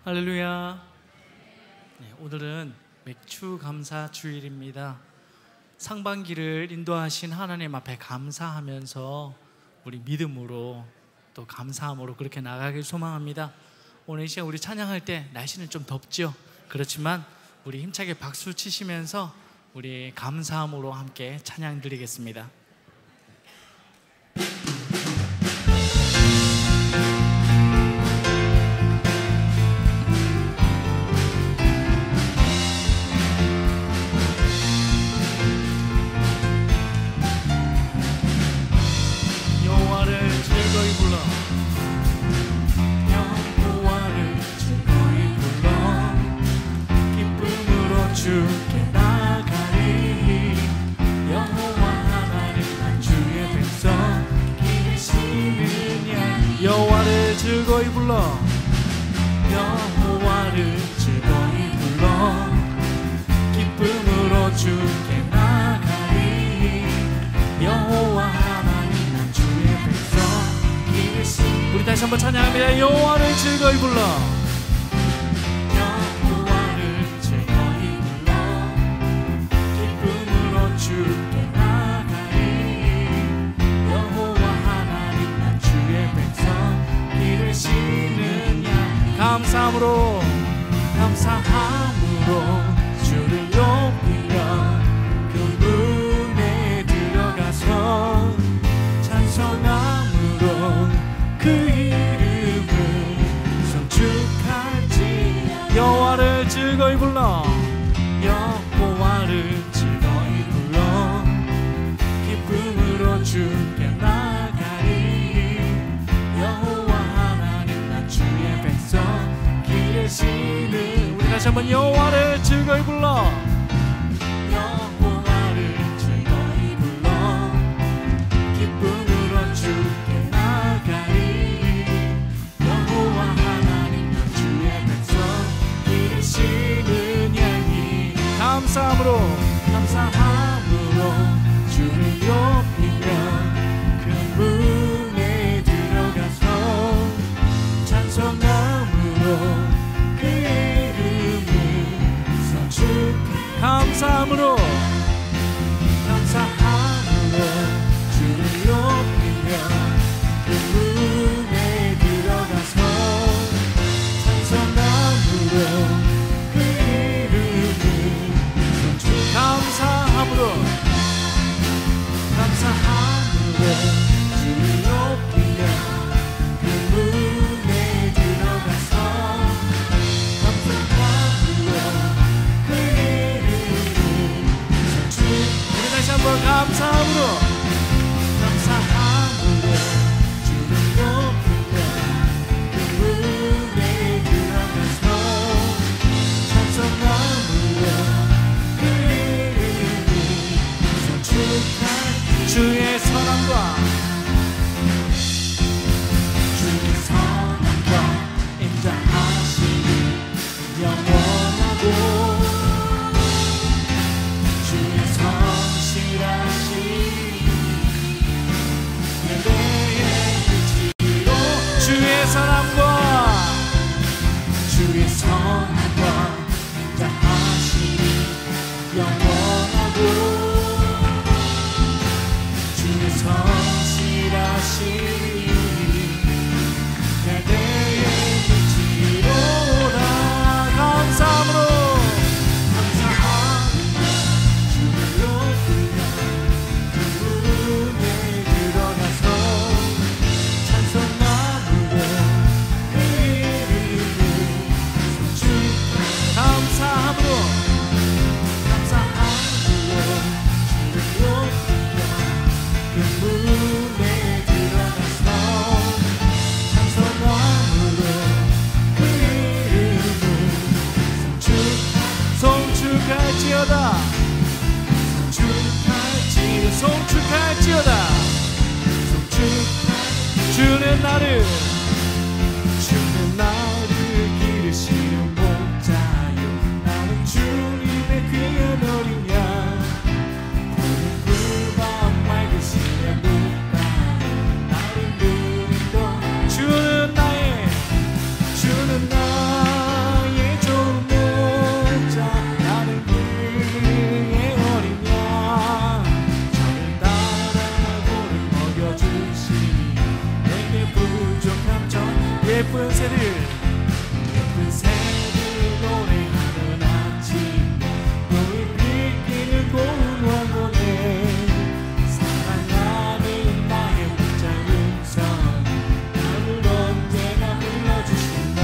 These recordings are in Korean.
할렐루야. 네, 오늘은 맥주 감사 주일입니다. 상반기를 인도하신 하나님 앞에 감사하면서 우리 믿음으로 또 감사함으로 그렇게 나가길 소망합니다. 오늘 이 시간 우리 찬양할 때 날씨는 좀 덥죠. 그렇지만 우리 힘차게 박수 치시면서 우리 감사함으로 함께 찬양 드리겠습니다. 주께 나가리. 여호와 하나님 난 주의 백성 기르시는 양. 여호와를 즐거이 불러. 여호와를 즐거이 불러 기쁨으로 주께 나가리. 여호와 하나님 난 주의 백성 기르시는. 우리 다시 한번 찬양합니다. 여호와를 즐거이 불러. 주께 나가리. 여호와 하나님 난 주의 백성 기르시는 양. 감사함으로 주를 높이며 그 문에 들어가서 찬송함으로 그 이름을 송축할지어다. 여호와를 즐거이 불러. 여호와를 기쁨으로 주께 나가리. 여호와 하나님 난 주의 백성 기르시는. 우리 다시 한번 여호와를 즐거이 불러. 여호와를 즐거이 불러 기쁨으로 주께 나가리. 여호와 하나님 난 주의 백성 기르시는 양이. 감사함으로 주를 높이며 그 문에 들어가서 찬송함으로 그 이름을 송축해. 감사함으로 주를 높이며 그 문에 들어가서 찬송함으로 그 이름을 송축해. 감사함으로 주를 높이며 그 문에 들어가서 감사함으로 그 이름을 송축해. 우리 다시 한번 감사함으로 주를 높이며 그 문에 들어가서 찬송함으로 그 이름을 송축해. 주의 선함과 인자하심이 영원하고 주의 성실하심이 내대의 빛으로. 주의 선함과 인자하심이 영원하고 성실하심이 내대의 빛이로다. 감사함으로 주를 높이며 그 문에 들어가서 찬송함으로 그 이름을 송축해. 감사함으로 주를 높이며 그 문에 들어가서 찬송함으로 그 이름을 송축할지어다. 주는 나를 기르시는 목자요. 나는 주님의 귀한 어린 양. 푸른 풀밭 맑으시며 물가로 나를 인도. 주는 나의 예쁜 새들 예쁜 새들 노래하는 아침 너희 비키는 고운 왕원에 사랑하는 나의 목자 음성 나를 언제나 불러주신다.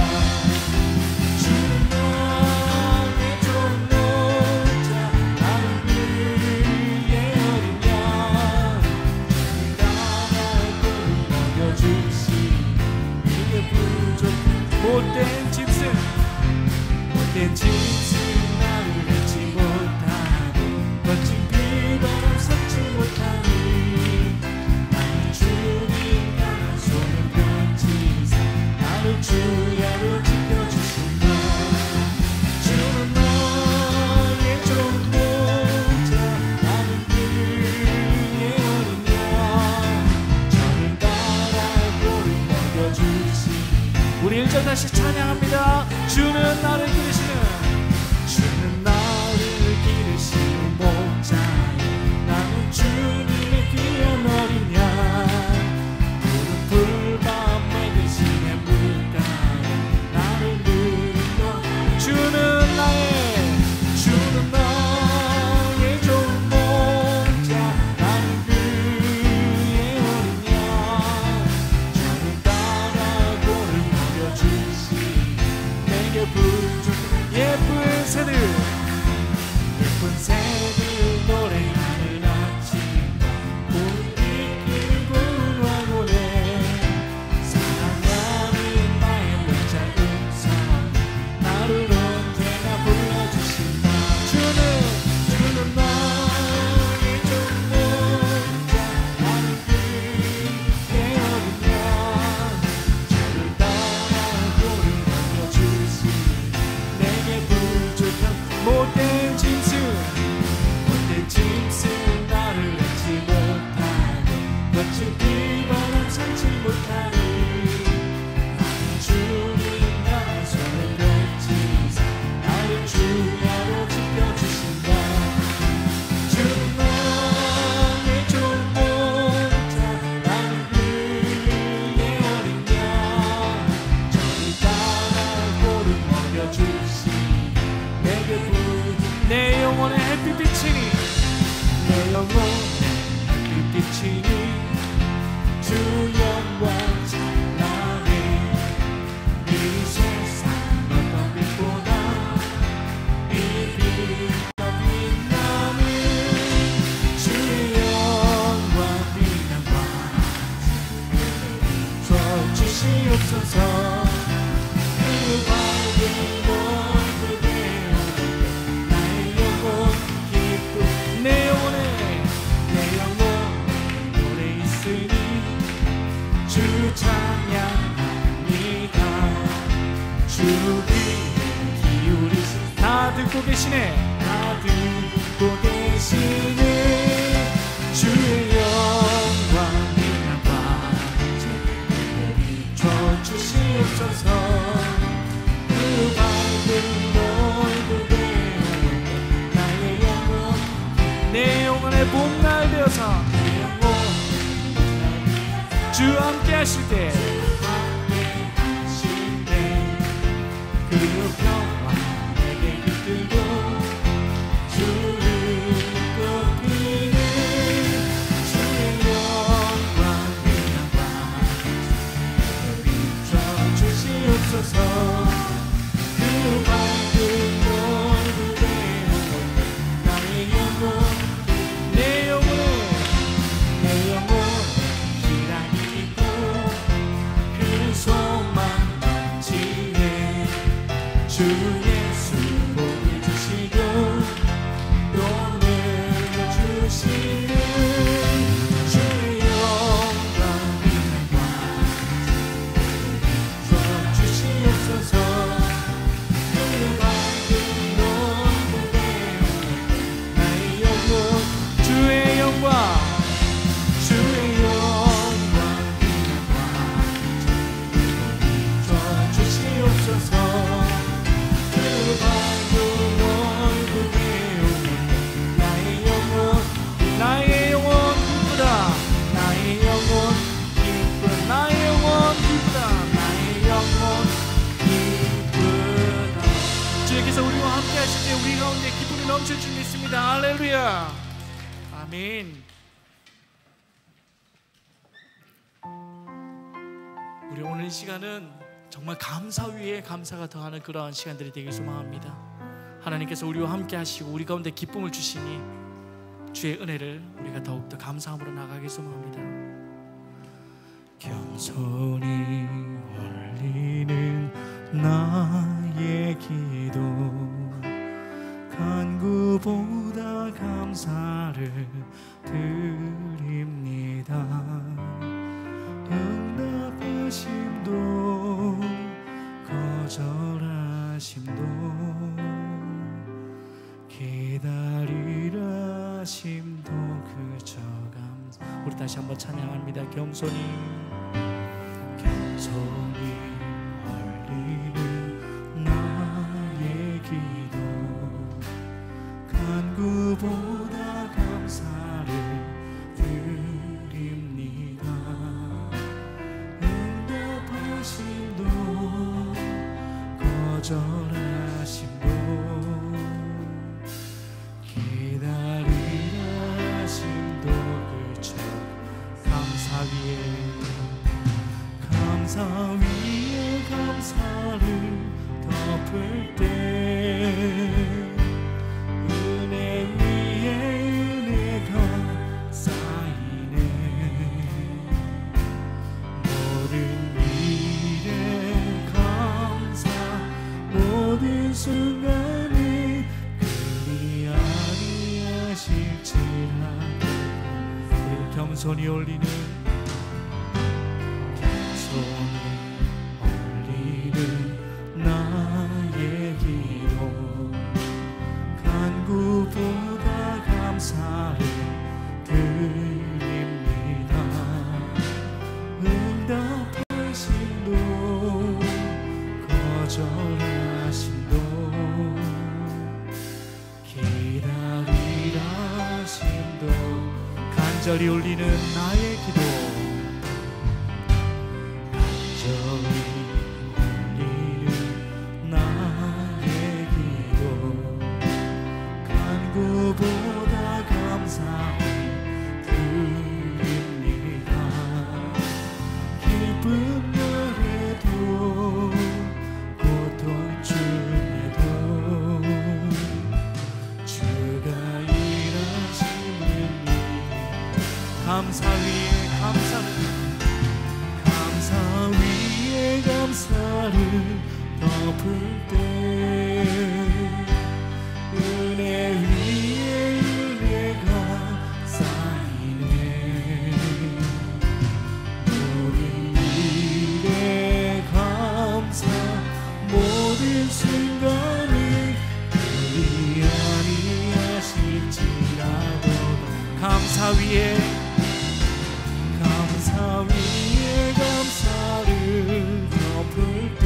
주는 나의 좋은 목자 나는 그의 어린 양 나를 먹여주시 이게 부족한 못된 짐승 못된 짐승 나를 잃지 못하고 거친 비바람 섞지 못하니 나의 주님 나의 손을 펼치사 나를 주야로 지켜주신다. 주는 나의 좋은 목자 나는 그의 어린 양 저를 따라 꼴을 먹여주시. 우리 1절 다시 찬양합니다. 주는 나를 기르시는 주는 나를 기르시는 목자여 나는 주님의 귀한 어린 양 푸른 풀밭 맑으시는 물가에 나를 누리며 주는 나의 좋은 목자 나는 그의 어린 양 저를 따라 꼴을 먹여주시 내게 부족한 예쁜 새들 예쁜 새들 노래하는 아침 봄 이기는 고운 왕원에 사랑하는 나의 목자 음성 나를 언제나 불러주신다. 주는 나의 좋은 목자 나는 그의 어린 양 저를 따라 꼴을 먹여주시 내게 부족한 못된 짐승 못된 짐승 나를 잊지 못하고 거친 비바람 삼지 못하니 나는 주님 나의 손을 펼치사 나를 주야로 지켜주신다. 주는 나의 좋은 목자 나는 그의 어린 양 저를 따라 꼴을 먹여주시 내게 부족 내 영혼의 햇빛 비치니 내 영혼에 햇빛이니 주 영광 찬란해 이 세상 어떤 빛보다 이 빛 더 빛나는 주의 영광 빛나와 비춰 주시옵소서. 그 밝은 얼굴 되어 나의 영혼 기쁨 내 영혼의 내 영혼 노래 있으니 주 찬양합니다. 주 귀에 기울이시 다 듣고 계시네. 다 듣고 계시네. 주의 영광 빛나와 비춰 주시옵소서. 그 밝은 얼굴 되어 나의 영혼 내 영혼의 봄날 되어서 내 영혼 주 함께 하실 때 함께 하실 때 그 평화 내게 깃들고 주를 꼽히는 주의 영광 빛나와 비춰 주시옵소서. 그 밝은 얼굴 되어 나의 영혼 내 영혼의 내 영혼 희락이 있고 그 소망 넘치네 주 예수 복을 주시 아멘. 우리 오늘 이 시간은 정말 감사 위에 감사가 더하는 그러한 시간들이 되길 소망합니다. 하나님께서 우리와 함께 하시고 우리 가운데 기쁨을 주시니 주의 은혜를 우리가 더욱더 감사함으로 나가길 소망합니다. 겸손히 올리는 나의 기도, 간구보다 감사를 드립니다. 응답하심도 거절하심도 기다리라 심도 그저 감사. 우리 다시 한번 찬양합니다. 겸손히 올리는 나의 기도, 간구보다 감사를 드립니다. 응답하심도 거절하심도 기다리라 심도 그저 감사 위에 감사를 덮을 때 은혜 위에 은혜가 쌓이네. 모든 일에 감사, 모든 순간에 그리 아니하실지라도 우리 겸손히 올리는 나의 기도, 간구보다 감사를 드립니다. 응답하심도 거절하심도 기다리라 심도 간절히 올리는 나의 기도, 보다 감사를 드립니다. 기쁜 날에도 고통 중에도 주가 일하시는 일, 감사 위에 감사를, 감사 위에 감사를 덮을 때 은혜 위에 은혜가 쌓이네. 모든 일에 감사, 모든 순간에 그리 아니하실지라도 감사 위에 감사를 덮을 때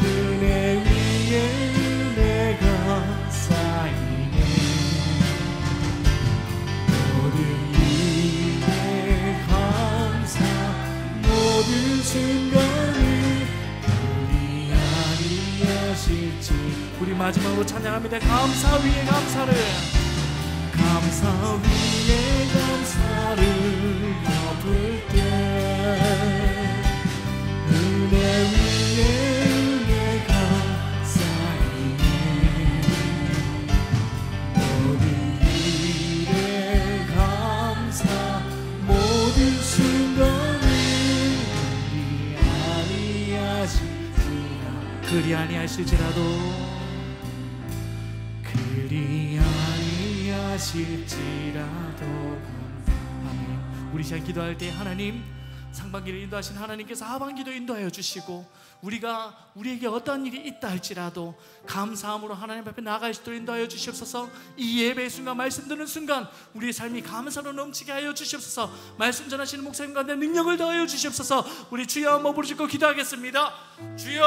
은혜 위에 은혜가 쌓이네. 모든 일에 감사, 모든 순간에 그리 아니하실지. 우리 마지막으로 찬양합니다. 감사 위에 감사를, 감사 위에 감사를 덮을 때 은혜 위에 은혜가 쌓이네. 모든 일에 감사, 모든 순간에 그리 아니하실지라도 아멘. 우리 시간 기도할 때 하나님, 상반기를 인도하신 하나님께서 하반기도 인도하여 주시고 우리에게 어떤 일이 있다 할지라도 감사함으로 하나님 앞에 나아갈 수 있도록 인도하여 주시옵소서. 이 예배의 순간, 말씀 듣는 순간 우리의 삶이 감사로 넘치게 하여 주시옵소서. 말씀 전하시는 목사님 가운데 능력을 더하여 주시옵소서. 우리 주여 한번 부르시고 기도하겠습니다. 주여!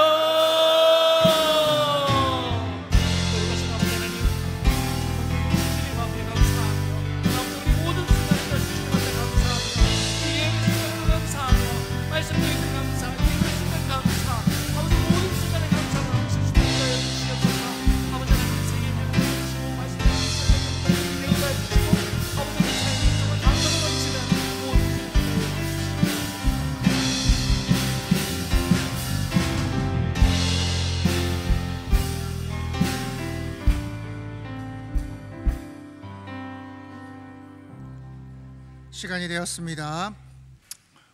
시간이 되었습니다.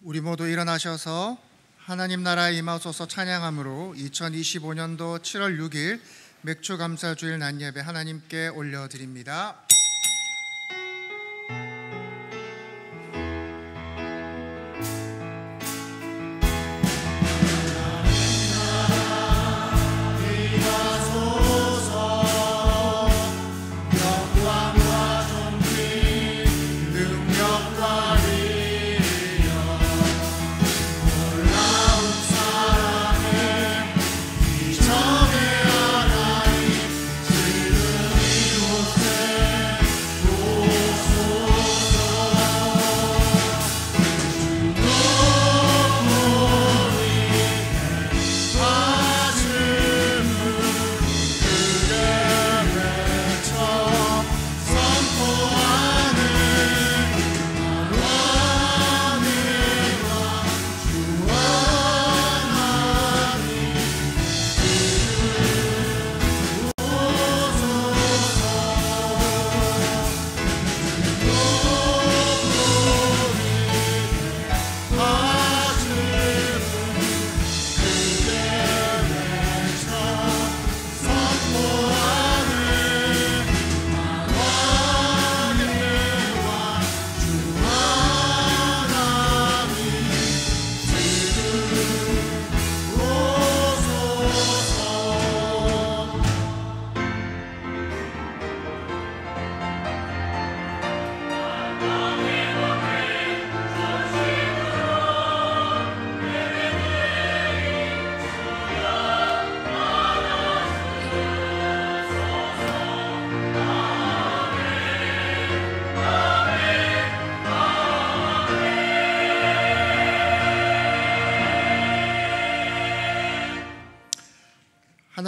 우리 모두 일어나셔서 하나님 나라에 임하소서 찬양함으로 2025년도 7월 6일 맥주 감사주일 낮예배 하나님께 올려드립니다.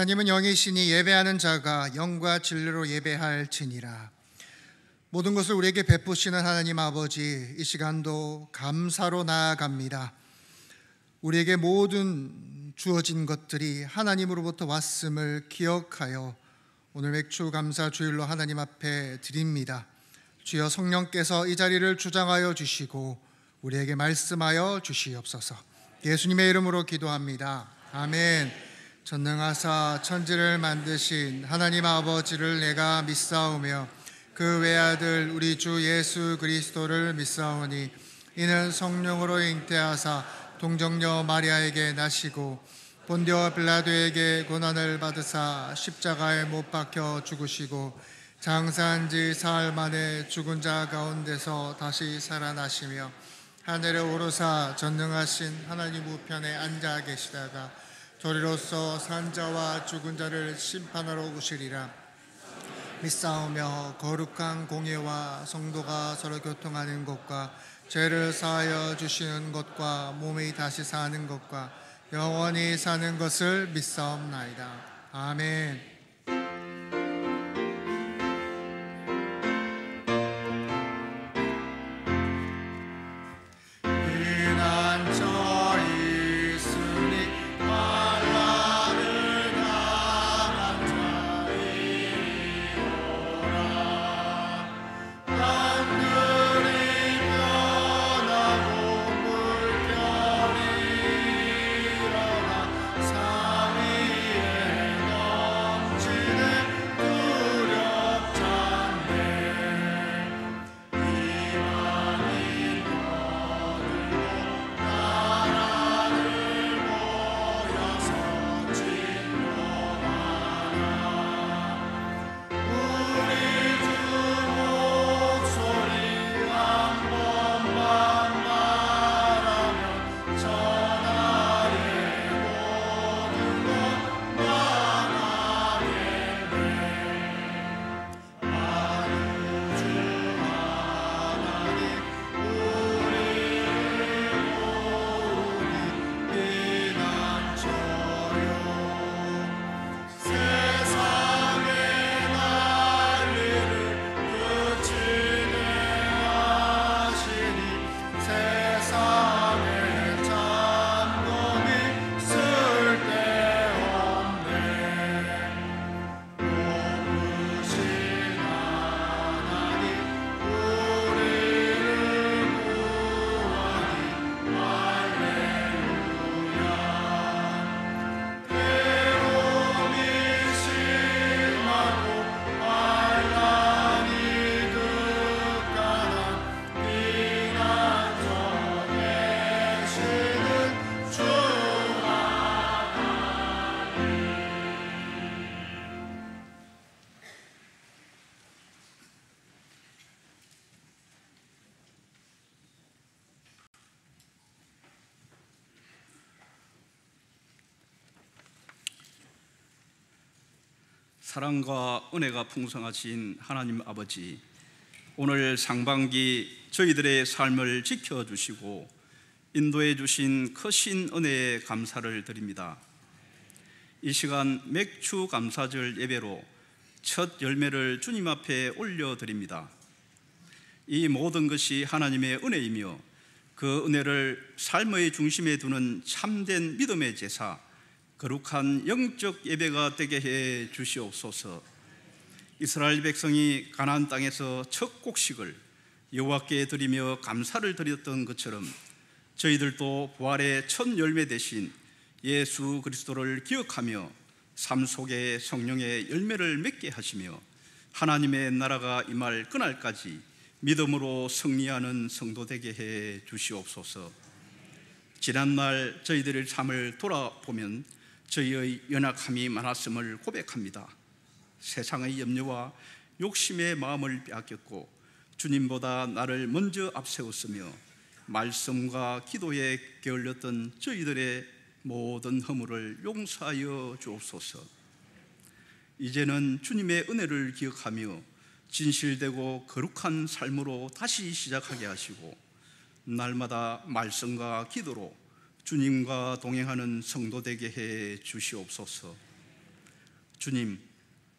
하나님은 영이시니 예배하는 자가 영과 진리로 예배할지니라. 모든 것을 우리에게 베푸시는 하나님 아버지, 이 시간도 감사로 나아갑니다. 우리에게 모든 주어진 것들이 하나님으로부터 왔음을 기억하여 오늘 맥주 감사 주일로 하나님 앞에 드립니다. 주여 성령께서 이 자리를 주장하여 주시고 우리에게 말씀하여 주시옵소서. 예수님의 이름으로 기도합니다. 아멘. 전능하사 천지를 만드신 하나님 아버지를 내가 믿사오며 그 외아들 우리 주 예수 그리스도를 믿사오니 이는 성령으로 잉태하사 동정녀 마리아에게 나시고 본디오 빌라도에게 고난을 받으사 십자가에 못 박혀 죽으시고 장사한 지 사흘 만에 죽은 자 가운데서 다시 살아나시며 하늘에 오르사 전능하신 하나님 우편에 앉아 계시다가 저리로서 산자와 죽은 자를 심판하러 오시리라. 믿사오며 거룩한 공예와 성도가 서로 교통하는 것과 죄를 사하여 주시는 것과 몸이 다시 사는 것과 영원히 사는 것을 믿사옵나이다. 아멘. 삼위에 사랑과 은혜가 풍성하신 하나님 아버지, 오늘 상반기 저희들의 삶을 지켜주시고 인도해 주신 크신 은혜에 감사를 드립니다. 이 시간 맥주 감사절 예배로 첫 열매를 주님 앞에 올려드립니다. 이 모든 것이 하나님의 은혜이며 그 은혜를 삶의 중심에 두는 참된 믿음의 제사, 거룩한 영적 예배가 되게 해 주시옵소서. 이스라엘 백성이 가나안 땅에서 첫 곡식을 여호와께 드리며 감사를 드렸던 것처럼 저희들도 부활의 첫 열매 대신 예수 그리스도를 기억하며 삶 속에 성령의 열매를 맺게 하시며 하나님의 나라가 임할 그날까지 믿음으로 승리하는 성도 되게 해 주시옵소서. 지난날 저희들의 삶을 돌아보면 저희의 연약함이 많았음을 고백합니다. 세상의 염려와 욕심의 마음을 빼앗겼고 주님보다 나를 먼저 앞세웠으며 말씀과 기도에 게을렸던 저희들의 모든 허물을 용서하여 주옵소서. 이제는 주님의 은혜를 기억하며 진실되고 거룩한 삶으로 다시 시작하게 하시고 날마다 말씀과 기도로 주님과 동행하는 성도 되게 해 주시옵소서. 주님,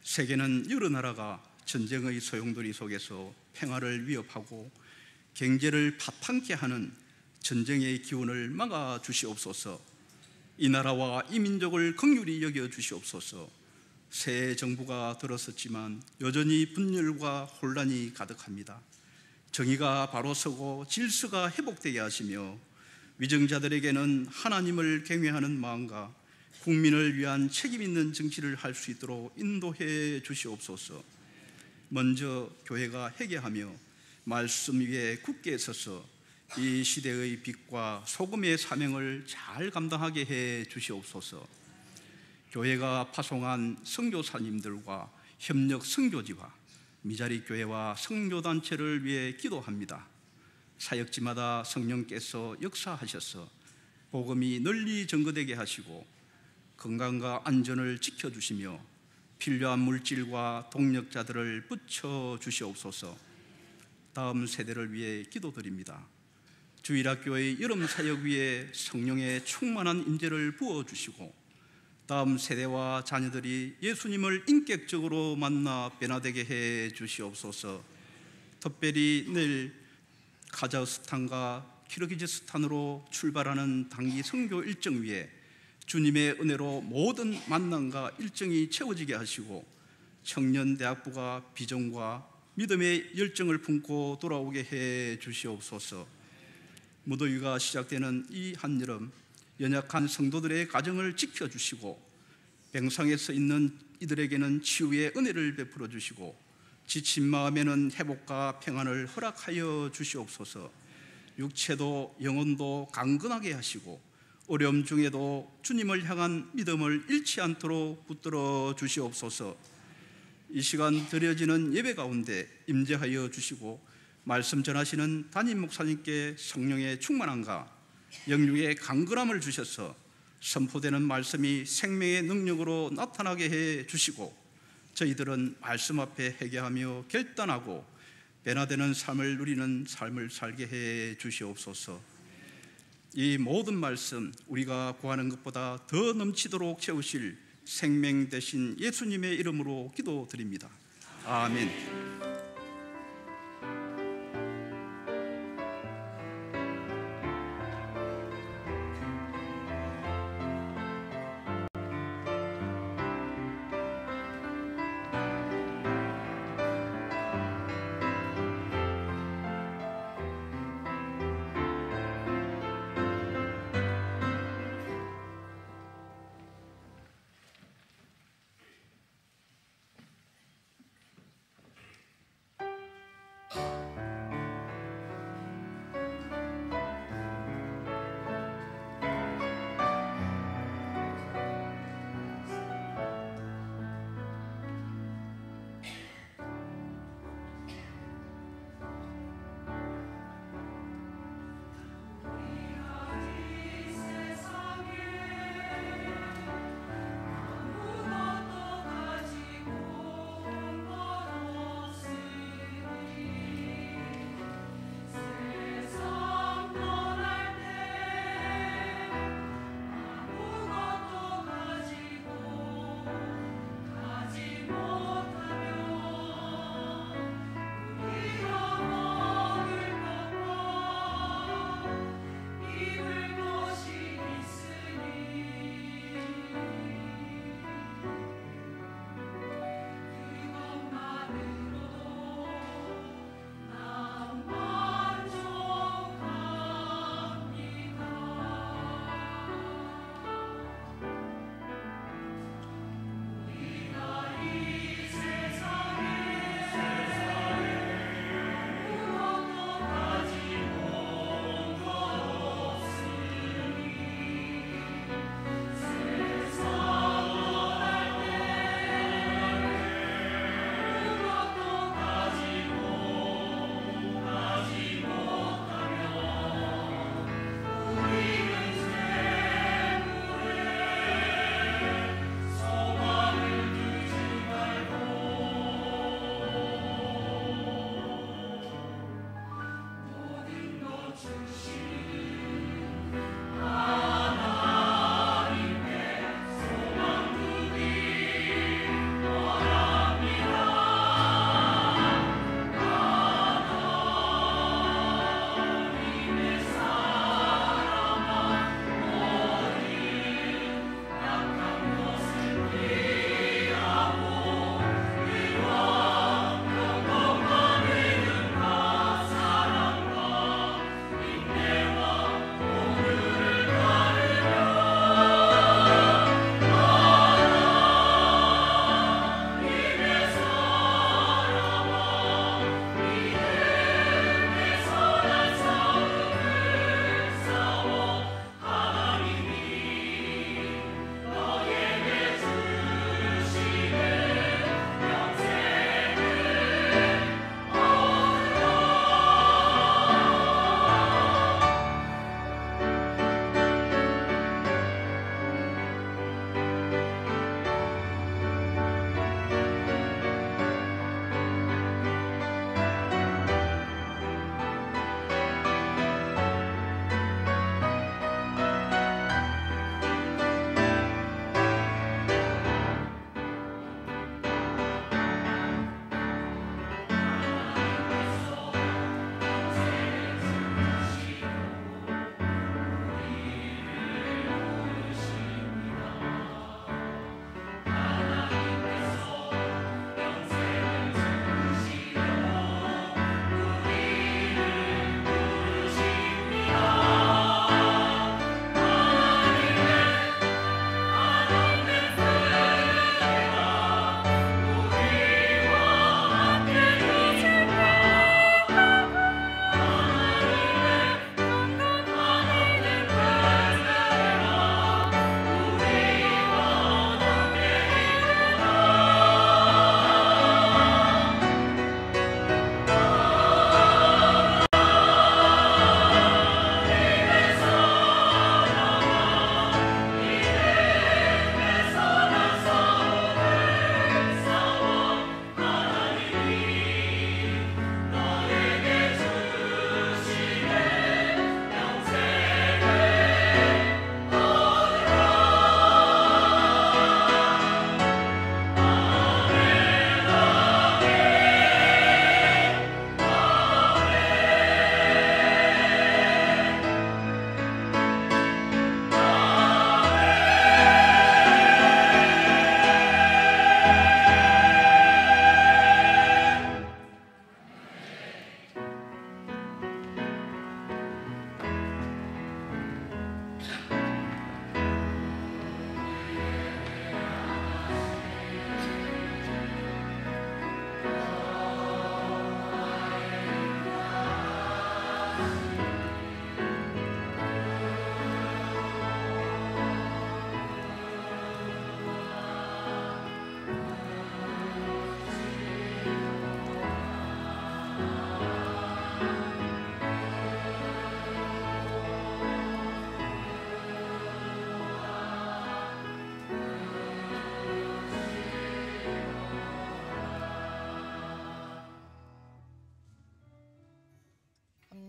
세계는 여러 나라가 전쟁의 소용돌이 속에서 평화를 위협하고 경제를 파탄케 하는 전쟁의 기운을 막아 주시옵소서. 이 나라와 이 민족을 긍휼히 여겨 주시옵소서. 새 정부가 들어섰지만 여전히 분열과 혼란이 가득합니다. 정의가 바로 서고 질서가 회복되게 하시며 위정자들에게는 하나님을 경외하는 마음과 국민을 위한 책임 있는 정치를 할 수 있도록 인도해 주시옵소서. 먼저 교회가 회개하며 말씀 위에 굳게 서서 이 시대의 빛과 소금의 사명을 잘 감당하게 해 주시옵소서. 교회가 파송한 선교사님들과 협력 선교지와 미자리 교회와 선교단체를 위해 기도합니다. 사역지마다 성령께서 역사하셔서 복음이 널리 전거되게 하시고 건강과 안전을 지켜주시며 필요한 물질과 동력자들을 붙여 주시옵소서. 다음 세대를 위해 기도드립니다. 주일학교의 여름 사역 위에 성령의 충만한 인재를 부어주시고 다음 세대와 자녀들이 예수님을 인격적으로 만나 변화되게 해 주시옵소서. 특별히 내일 카자흐스탄과 키르기즈스탄으로 출발하는 단기 선교 일정 위에 주님의 은혜로 모든 만남과 일정이 채워지게 하시고 청년대학부가 비전과 믿음의 열정을 품고 돌아오게 해 주시옵소서. 무더위가 시작되는 이 한여름 연약한 성도들의 가정을 지켜주시고 병상에 서 있는 이들에게는 치유의 은혜를 베풀어 주시고 지친 마음에는 회복과 평안을 허락하여 주시옵소서. 육체도 영혼도 강건하게 하시고 어려움 중에도 주님을 향한 믿음을 잃지 않도록 붙들어 주시옵소서. 이 시간 드려지는 예배 가운데 임재하여 주시고 말씀 전하시는 담임 목사님께 성령의 충만함과 영육의 강건함을 주셔서 선포되는 말씀이 생명의 능력으로 나타나게 해 주시고 저희들은 말씀 앞에 회개하며 결단하고 변화되는 삶을 누리는 삶을 살게 해 주시옵소서. 이 모든 말씀 우리가 구하는 것보다 더 넘치도록 채우실 생명 되신 예수님의 이름으로 기도드립니다. 아멘.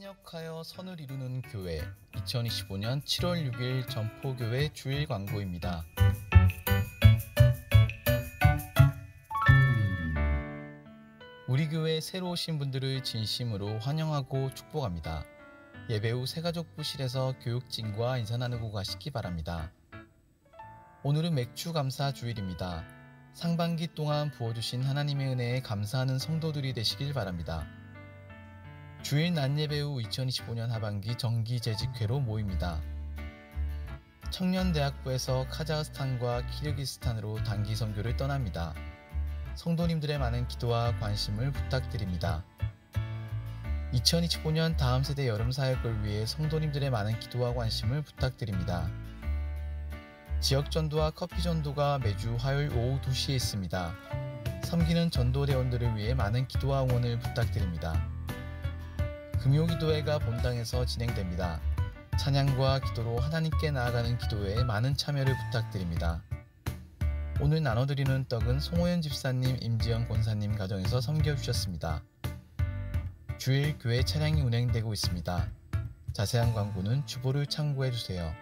협력하여 선을 이루는 교회 2025년 7월 6일 전포교회 주일 광고입니다. 우리 교회 새로 오신 분들을 진심으로 환영하고 축복합니다. 예배 후 새가족 부실에서 교육진과 인사 나누고 가시기 바랍니다. 오늘은 맥주 감사 주일입니다. 상반기 동안 부어주신 하나님의 은혜에 감사하는 성도들이 되시길 바랍니다. 주일 낮 예배 후 2025년 하반기 정기 재직회로 모입니다. 청년대학부에서 카자흐스탄과 키르기스탄으로 단기 선교를 떠납니다. 성도님들의 많은 기도와 관심을 부탁드립니다. 2025년 다음 세대 여름 사역을 위해 성도님들의 많은 기도와 관심을 부탁드립니다. 지역 전도와 커피 전도가 매주 화요일 오후 2시에 있습니다. 섬기는 전도대원들을 위해 많은 기도와 응원을 부탁드립니다. 금요기도회가 본당에서 진행됩니다. 찬양과 기도로 하나님께 나아가는 기도회에 많은 참여를 부탁드립니다. 오늘 나눠드리는 떡은 송호연 집사님, 임지영 권사님 가정에서 섬겨주셨습니다. 주일 교회 차량이 운행되고 있습니다. 자세한 광고는 주보를 참고해주세요.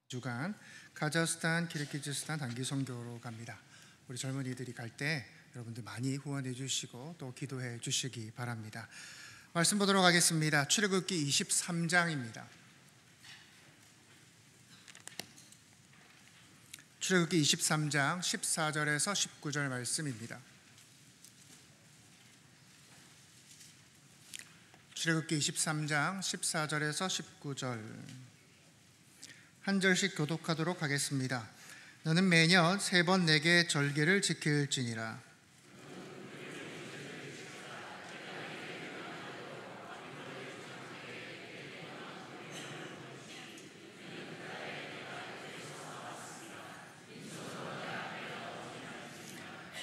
주간 카자흐스탄, 키르기즈스탄 단기 선교로 갑니다. 우리 젊은이들이 갈 때 여러분들 많이 후원해 주시고 또 기도해 주시기 바랍니다. 말씀 보도록 하겠습니다. 출애굽기 23장입니다. 출애굽기 23장 14절에서 19절 말씀입니다. 출애굽기 23장 14절에서 19절 한 절씩 교독하도록 하겠습니다. 너는 매년 3번 내게 절기를 지킬지니라.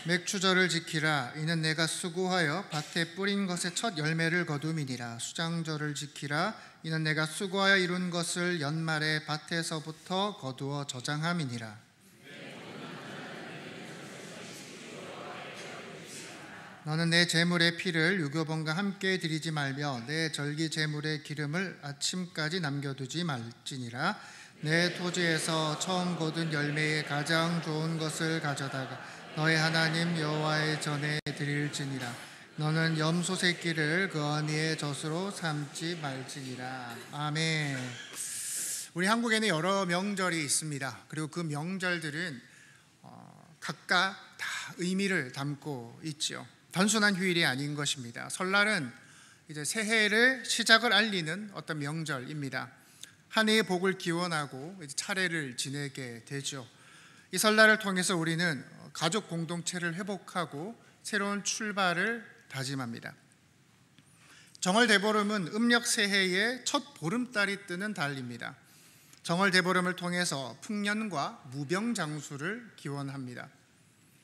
맥추절을 지키라. 이는 내가 수고하여 밭에 뿌린 것의 첫 열매를 거둠이니라. 수장절을 지키라. 이는 내가 수고하여 이룬 것을 연말에 밭에서부터 거두어 저장함이니라. 너는 내 제물의 피를 유교번과 함께 드리지 말며 내 절기 제물의 기름을 아침까지 남겨두지 말지니라. 내 토지에서 처음 거둔 열매의 가장 좋은 것을 가져다가 너의 하나님 여호와의 전에 드릴지니라. 너는 염소 새끼를 그 언니의 젖으로 삼지 말지니라. 아멘. 우리 한국에는 여러 명절이 있습니다. 그리고 그 명절들은 각각 다 의미를 담고 있죠. 단순한 휴일이 아닌 것입니다. 설날은 이제 새해를 시작을 알리는 어떤 명절입니다. 한 해의 복을 기원하고 이제 차례를 지내게 되죠. 이 설날을 통해서 우리는 가족 공동체를 회복하고 새로운 출발을 다짐합니다. 정월 대보름은 음력 새해의 첫 보름달이 뜨는 달입니다. 정월 대보름을 통해서 풍년과 무병장수를 기원합니다.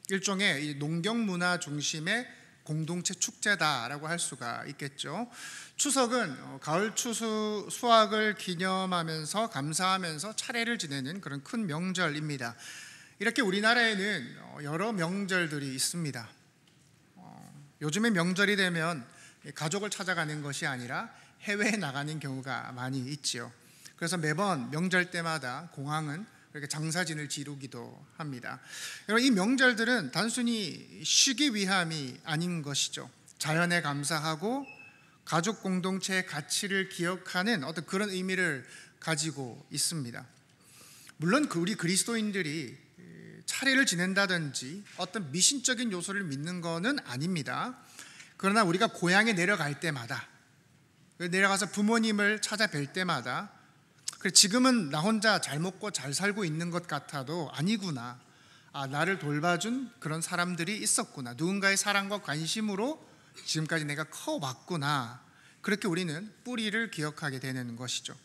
일종의 농경 문화 중심의 공동체 축제다라고 할 수가 있겠죠. 추석은 가을 추수 수확을 기념하면서 감사하면서 차례를 지내는 그런 큰 명절입니다. 이렇게 우리나라에는 여러 명절들이 있습니다. 요즘에 명절이 되면 가족을 찾아가는 것이 아니라 해외에 나가는 경우가 많이 있지요. 그래서 매번 명절 때마다 공항은 이렇게 장사진을 지르기도 합니다. 여러분, 이 명절들은 단순히 쉬기 위함이 아닌 것이죠. 자연에 감사하고 가족 공동체의 가치를 기억하는 어떤 그런 의미를 가지고 있습니다. 물론 우리 그리스도인들이 차례를 지낸다든지 어떤 미신적인 요소를 믿는 것은 아닙니다. 그러나 우리가 고향에 내려갈 때마다, 내려가서 부모님을 찾아뵐 때마다 지금은 나 혼자 잘 먹고 잘 살고 있는 것 같아도 아니구나, 나를 돌봐준 그런 사람들이 있었구나, 누군가의 사랑과 관심으로 지금까지 내가 커왔구나, 그렇게 우리는 뿌리를 기억하게 되는 것이죠.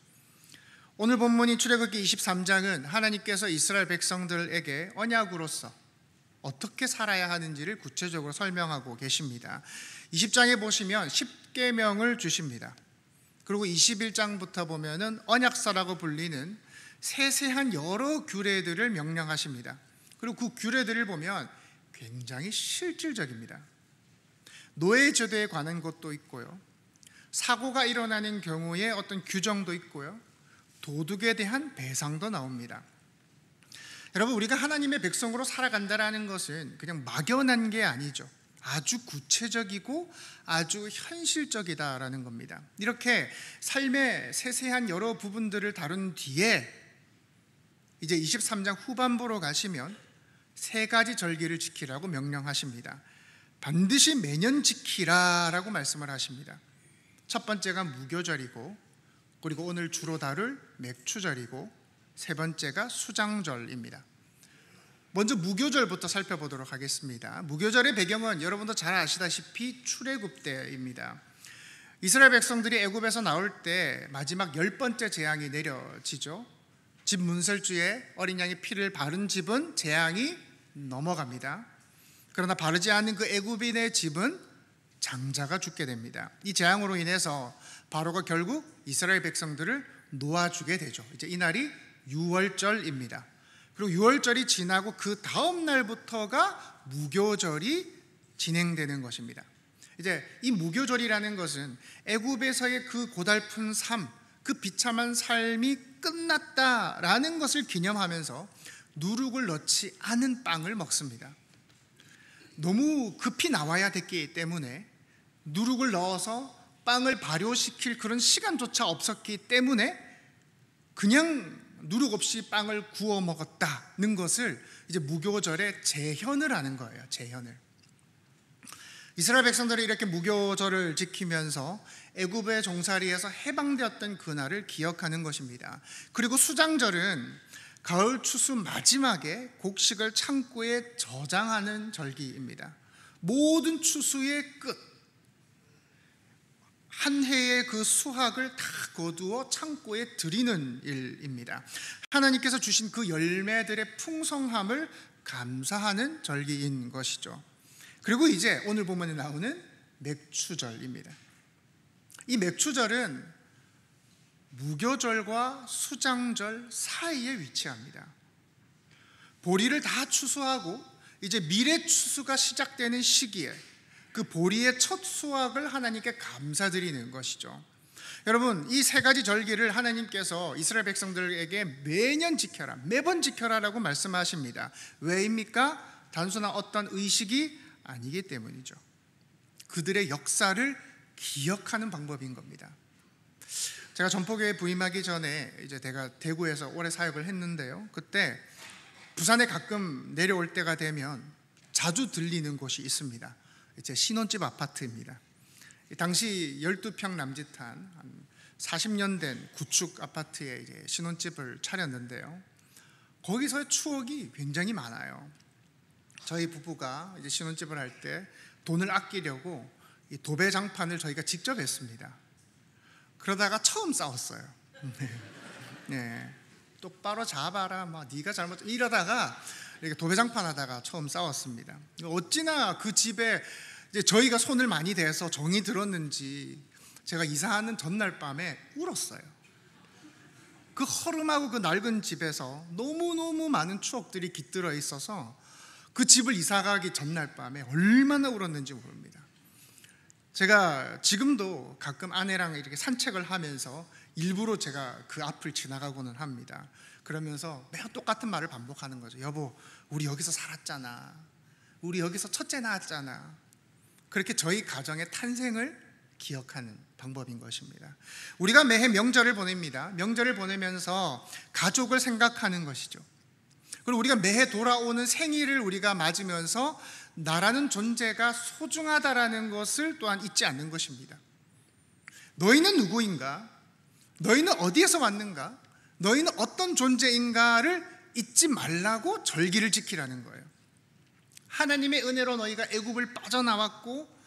오늘 본문인 출애굽기 23장은 하나님께서 이스라엘 백성들에게 언약으로서 어떻게 살아야 하는지를 구체적으로 설명하고 계십니다. 20장에 보시면 10계명을 주십니다. 그리고 21장부터 보면은 언약서라고 불리는 세세한 여러 규례들을 명령하십니다. 그리고 그 규례들을 보면 굉장히 실질적입니다. 노예제도에 관한 것도 있고요, 사고가 일어나는 경우에 어떤 규정도 있고요, 도둑에 대한 배상도 나옵니다. 여러분, 우리가 하나님의 백성으로 살아간다는 것은 그냥 막연한 게 아니죠. 아주 구체적이고 아주 현실적이다라는 겁니다. 이렇게 삶의 세세한 여러 부분들을 다룬 뒤에 이제 23장 후반부로 가시면 3가지 절기를 지키라고 명령하십니다. 반드시 매년 지키라라고 말씀을 하십니다. 첫 번째가 무교절이고, 그리고 오늘 주로 다룰 맥추절이고, 3번째가 수장절입니다. 먼저 무교절부터 살펴보도록 하겠습니다. 무교절의 배경은 여러분도 잘 아시다시피 출애굽 때입니다. 이스라엘 백성들이 애굽에서 나올 때 마지막 10번째 재앙이 내려지죠. 집 문설주에 어린 양의 피를 바른 집은 재앙이 넘어갑니다. 그러나 바르지 않은 그 애굽인의 집은 장자가 죽게 됩니다. 이 재앙으로 인해서 바로가 결국 이스라엘 백성들을 놓아주게 되죠. 이제 이날이 유월절입니다. 그리고 유월절이 지나고 그 다음 날부터가 무교절이 진행되는 것입니다. 이제 이 무교절이라는 것은 애굽에서의 그 고달픈 삶, 그 비참한 삶이 끝났다라는 것을 기념하면서 누룩을 넣지 않은 빵을 먹습니다. 너무 급히 나와야 됐기 때문에 누룩을 넣어서 빵을 발효시킬 그런 시간조차 없었기 때문에 그냥 누룩 없이 빵을 구워 먹었다는 것을 이제 무교절에 재현을 하는 거예요. 재현을. 이스라엘 백성들이 이렇게 무교절을 지키면서 애굽의 종살이에서 해방되었던 그날을 기억하는 것입니다. 그리고 수장절은 가을 추수 마지막에 곡식을 창고에 저장하는 절기입니다. 모든 추수의 끝, 한 해의 그 수확을 다 거두어 창고에 드리는 일입니다. 하나님께서 주신 그 열매들의 풍성함을 감사하는 절기인 것이죠. 그리고 이제 오늘 본문에 나오는 맥추절입니다. 이 맥추절은 무교절과 수장절 사이에 위치합니다. 보리를 다 추수하고 이제 미래 추수가 시작되는 시기에 그 보리의 첫 수확을 하나님께 감사드리는 것이죠. 여러분, 이 3가지 절기를 하나님께서 이스라엘 백성들에게 매년 지켜라, 매번 지켜라라고 말씀하십니다. 왜입니까? 단순한 어떤 의식이 아니기 때문이죠. 그들의 역사를 기억하는 방법인 겁니다. 제가 전포교회 부임하기 전에 이제 제가 대구에서 오래 사역을 했는데요. 그때 부산에 가끔 내려올 때가 되면 자주 들리는 곳이 있습니다. 제 신혼집 아파트입니다. 당시 12평 남짓한 한 40년 된 구축 아파트에 이제 신혼집을 차렸는데요. 거기서의 추억이 굉장히 많아요. 저희 부부가 이제 신혼집을 할 때 돈을 아끼려고 이 도배장판을 저희가 직접 했습니다. 그러다가 처음 싸웠어요. 네. 똑바로 잡아라, 막 네가 잘못, 이러다가 이렇게 도배장판 하다가 처음 싸웠습니다. 어찌나 그 집에 이제 저희가 손을 많이 대서 정이 들었는지 제가 이사하는 전날 밤에 울었어요. 그 허름하고 그 낡은 집에서 너무너무 많은 추억들이 깃들어 있어서 그 집을 이사가기 전날 밤에 얼마나 울었는지 모릅니다. 제가 지금도 가끔 아내랑 이렇게 산책을 하면서 일부러 제가 그 앞을 지나가고는 합니다. 그러면서 매우 똑같은 말을 반복하는 거죠. 여보, 우리 여기서 살았잖아. 우리 여기서 첫째 낳았잖아. 그렇게 저희 가정의 탄생을 기억하는 방법인 것입니다. 우리가 매해 명절을 보냅니다. 명절을 보내면서 가족을 생각하는 것이죠. 그리고 우리가 매해 돌아오는 생일을 우리가 맞으면서 나라는 존재가 소중하다라는 것을 또한 잊지 않는 것입니다. 너희는 누구인가? 너희는 어디에서 왔는가? 너희는 어떤 존재인가를 잊지 말라고 절기를 지키라는 거예요. 하나님의 은혜로 너희가 애굽을 빠져나왔고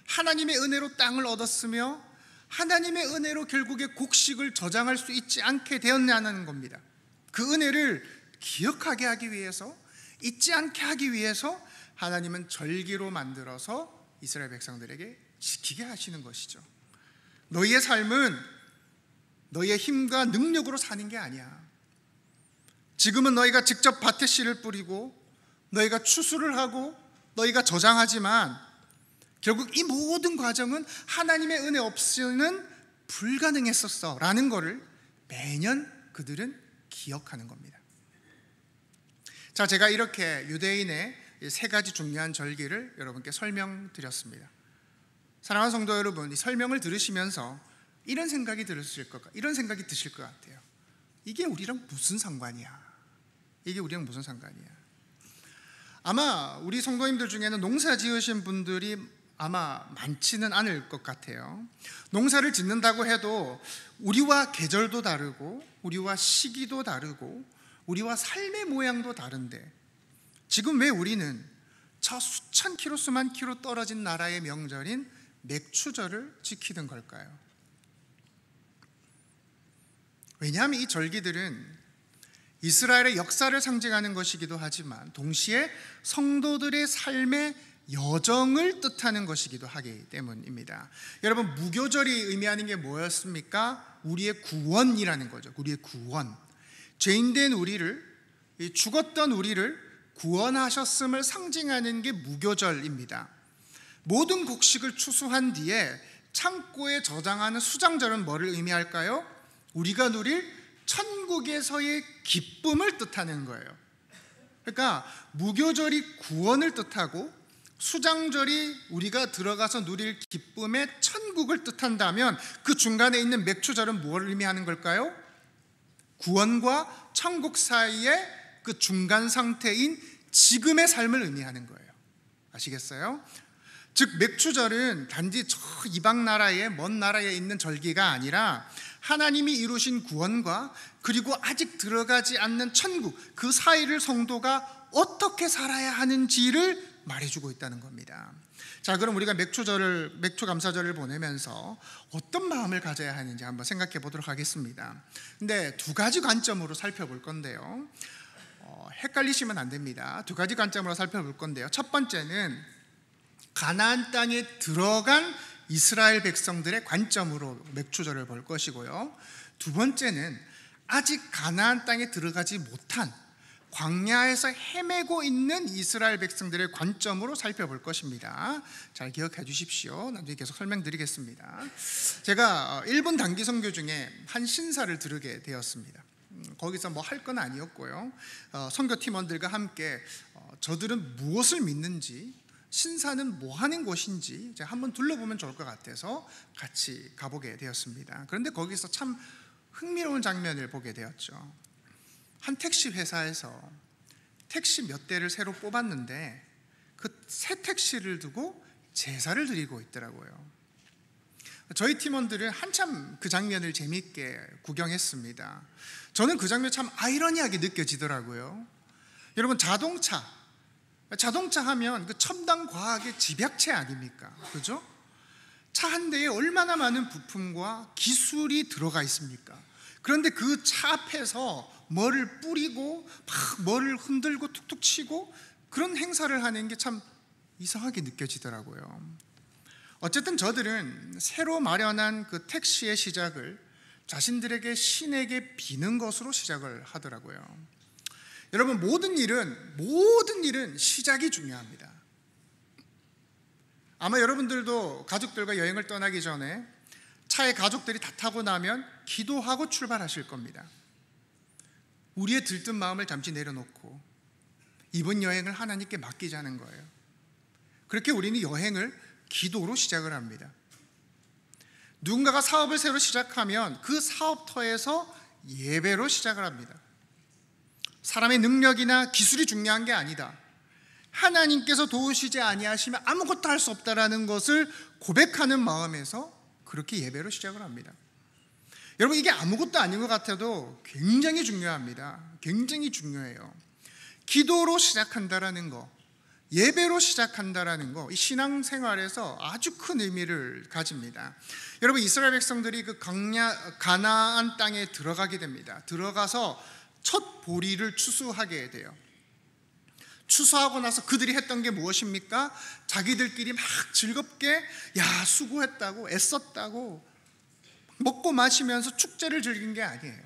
하나님의 은혜로 땅을 얻었으며 하나님의 은혜로 결국에 곡식을 저장할 수 있지 않게 되었냐는 겁니다. 그 은혜를 기억하게 하기 위해서, 잊지 않게 하기 위해서 하나님은 절기로 만들어서 이스라엘 백성들에게 지키게 하시는 것이죠. 너희의 삶은 너희의 힘과 능력으로 사는 게 아니야. 지금은 너희가 직접 밭에 씨를 뿌리고 너희가 추수를 하고 너희가 저장하지만 결국 이 모든 과정은 하나님의 은혜 없이는 불가능했었어 라는 것을 매년 그들은 기억하는 겁니다. 자, 제가 이렇게 유대인의 세 가지 중요한 절기를 여러분께 설명드렸습니다. 사랑하는 성도 여러분, 이 설명을 들으시면서 이런 생각이 드실 것 같아요. 이게 우리랑 무슨 상관이야? 이게 우리랑 무슨 상관이야? 아마 우리 성도님들 중에는 농사 지으신 분들이 아마 많지는 않을 것 같아요. 농사를 짓는다고 해도 우리와 계절도 다르고 우리와 시기도 다르고 우리와 삶의 모양도 다른데 지금 왜 우리는 저 수천 킬로 수만 킬로 떨어진 나라의 명절인 맥추절을 지키는 걸까요? 왜냐하면 이 절기들은 이스라엘의 역사를 상징하는 것이기도 하지만 동시에 성도들의 삶의 여정을 뜻하는 것이기도 하기 때문입니다. 여러분, 무교절이 의미하는 게 뭐였습니까? 우리의 구원이라는 거죠. 우리의 구원. 죄인된 우리를, 죽었던 우리를 구원하셨음을 상징하는 게 무교절입니다. 모든 곡식을 추수한 뒤에 창고에 저장하는 수장절은 뭐를 의미할까요? 우리가 누릴 천국에서의 기쁨을 뜻하는 거예요. 그러니까 무교절이 구원을 뜻하고 수장절이 우리가 들어가서 누릴 기쁨의 천국을 뜻한다면 그 중간에 있는 맥추절은 무엇을 의미하는 걸까요? 구원과 천국 사이의 그 중간 상태인 지금의 삶을 의미하는 거예요. 아시겠어요? 즉 맥추절은 단지 저 이방 나라의 먼 나라에 있는 절기가 아니라 하나님이 이루신 구원과 그리고 아직 들어가지 않는 천국, 그 사이를 성도가 어떻게 살아야 하는지를 말해주고 있다는 겁니다. 자, 그럼 우리가 맥추감사절을 보내면서 어떤 마음을 가져야 하는지 한번 생각해 보도록 하겠습니다. 근데 두 가지 관점으로 살펴볼 건데요, 헷갈리시면 안 됩니다. 두 가지 관점으로 살펴볼 건데요, 첫 번째는 가나안 땅에 들어간 이스라엘 백성들의 관점으로 맥추절을 볼 것이고요, 두 번째는 아직 가나안 땅에 들어가지 못한 광야에서 헤매고 있는 이스라엘 백성들의 관점으로 살펴볼 것입니다. 잘 기억해 주십시오. 나중에 계속 설명드리겠습니다. 제가 일본 단기 선교 중에 한 신사를 들으게 되었습니다. 거기서 뭐 할 건 아니었고요, 선교팀원들과 함께 저들은 무엇을 믿는지, 신사는 뭐 하는 곳인지 제가 한번 둘러보면 좋을 것 같아서 같이 가보게 되었습니다. 그런데 거기서 참 흥미로운 장면을 보게 되었죠. 한 택시 회사에서 택시 몇 대를 새로 뽑았는데 그 새 택시를 두고 제사를 드리고 있더라고요. 저희 팀원들은 한참 그 장면을 재미있게 구경했습니다. 저는 그 장면이 참 아이러니하게 느껴지더라고요. 여러분, 자동차 하면 그 첨단 과학의 집약체 아닙니까? 그죠? 차 한 대에 얼마나 많은 부품과 기술이 들어가 있습니까? 그런데 그 차 앞에서 뭐를 뿌리고 막 뭐를 흔들고 툭툭 치고 그런 행사를 하는 게 참 이상하게 느껴지더라고요. 어쨌든 저들은 새로 마련한 그 택시의 시작을 자신들에게 신에게 비는 것으로 시작을 하더라고요. 여러분, 모든 일은 시작이 중요합니다. 아마 여러분들도 가족들과 여행을 떠나기 전에 차에 가족들이 다 타고 나면 기도하고 출발하실 겁니다. 우리의 들뜬 마음을 잠시 내려놓고 이번 여행을 하나님께 맡기자는 거예요. 그렇게 우리는 여행을 기도로 시작을 합니다. 누군가가 사업을 새로 시작하면 그 사업터에서 예배로 시작을 합니다. 사람의 능력이나 기술이 중요한 게 아니다. 하나님께서 도우시지 아니하시면 아무것도 할 수 없다라는 것을 고백하는 마음에서 그렇게 예배로 시작을 합니다. 여러분, 이게 아무것도 아닌 것 같아도 굉장히 중요합니다. 굉장히 중요해요. 기도로 시작한다라는 거, 예배로 시작한다라는 거, 이 신앙생활에서 아주 큰 의미를 가집니다. 여러분, 이스라엘 백성들이 그 가나안 땅에 들어가게 됩니다. 들어가서 첫 보리를 추수하게 돼요. 추수하고 나서 그들이 했던 게 무엇입니까? 자기들끼리 막 즐겁게 수고했다고, 애썼다고 먹고 마시면서 축제를 즐긴 게 아니에요.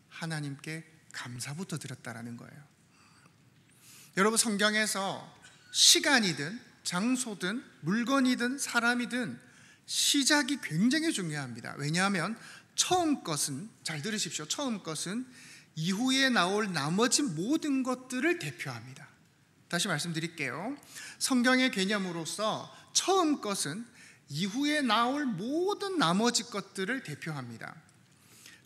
하나님께 감사부터 드렸다라는 거예요. 여러분, 성경에서 시간이든 장소든 물건이든 사람이든 시작이 굉장히 중요합니다. 왜냐하면 처음 것은, 잘 들으십시오, 처음 것은 이후에 나올 나머지 모든 것들을 대표합니다. 다시 말씀드릴게요. 성경의 개념으로서 처음 것은 이후에 나올 모든 나머지 것들을 대표합니다.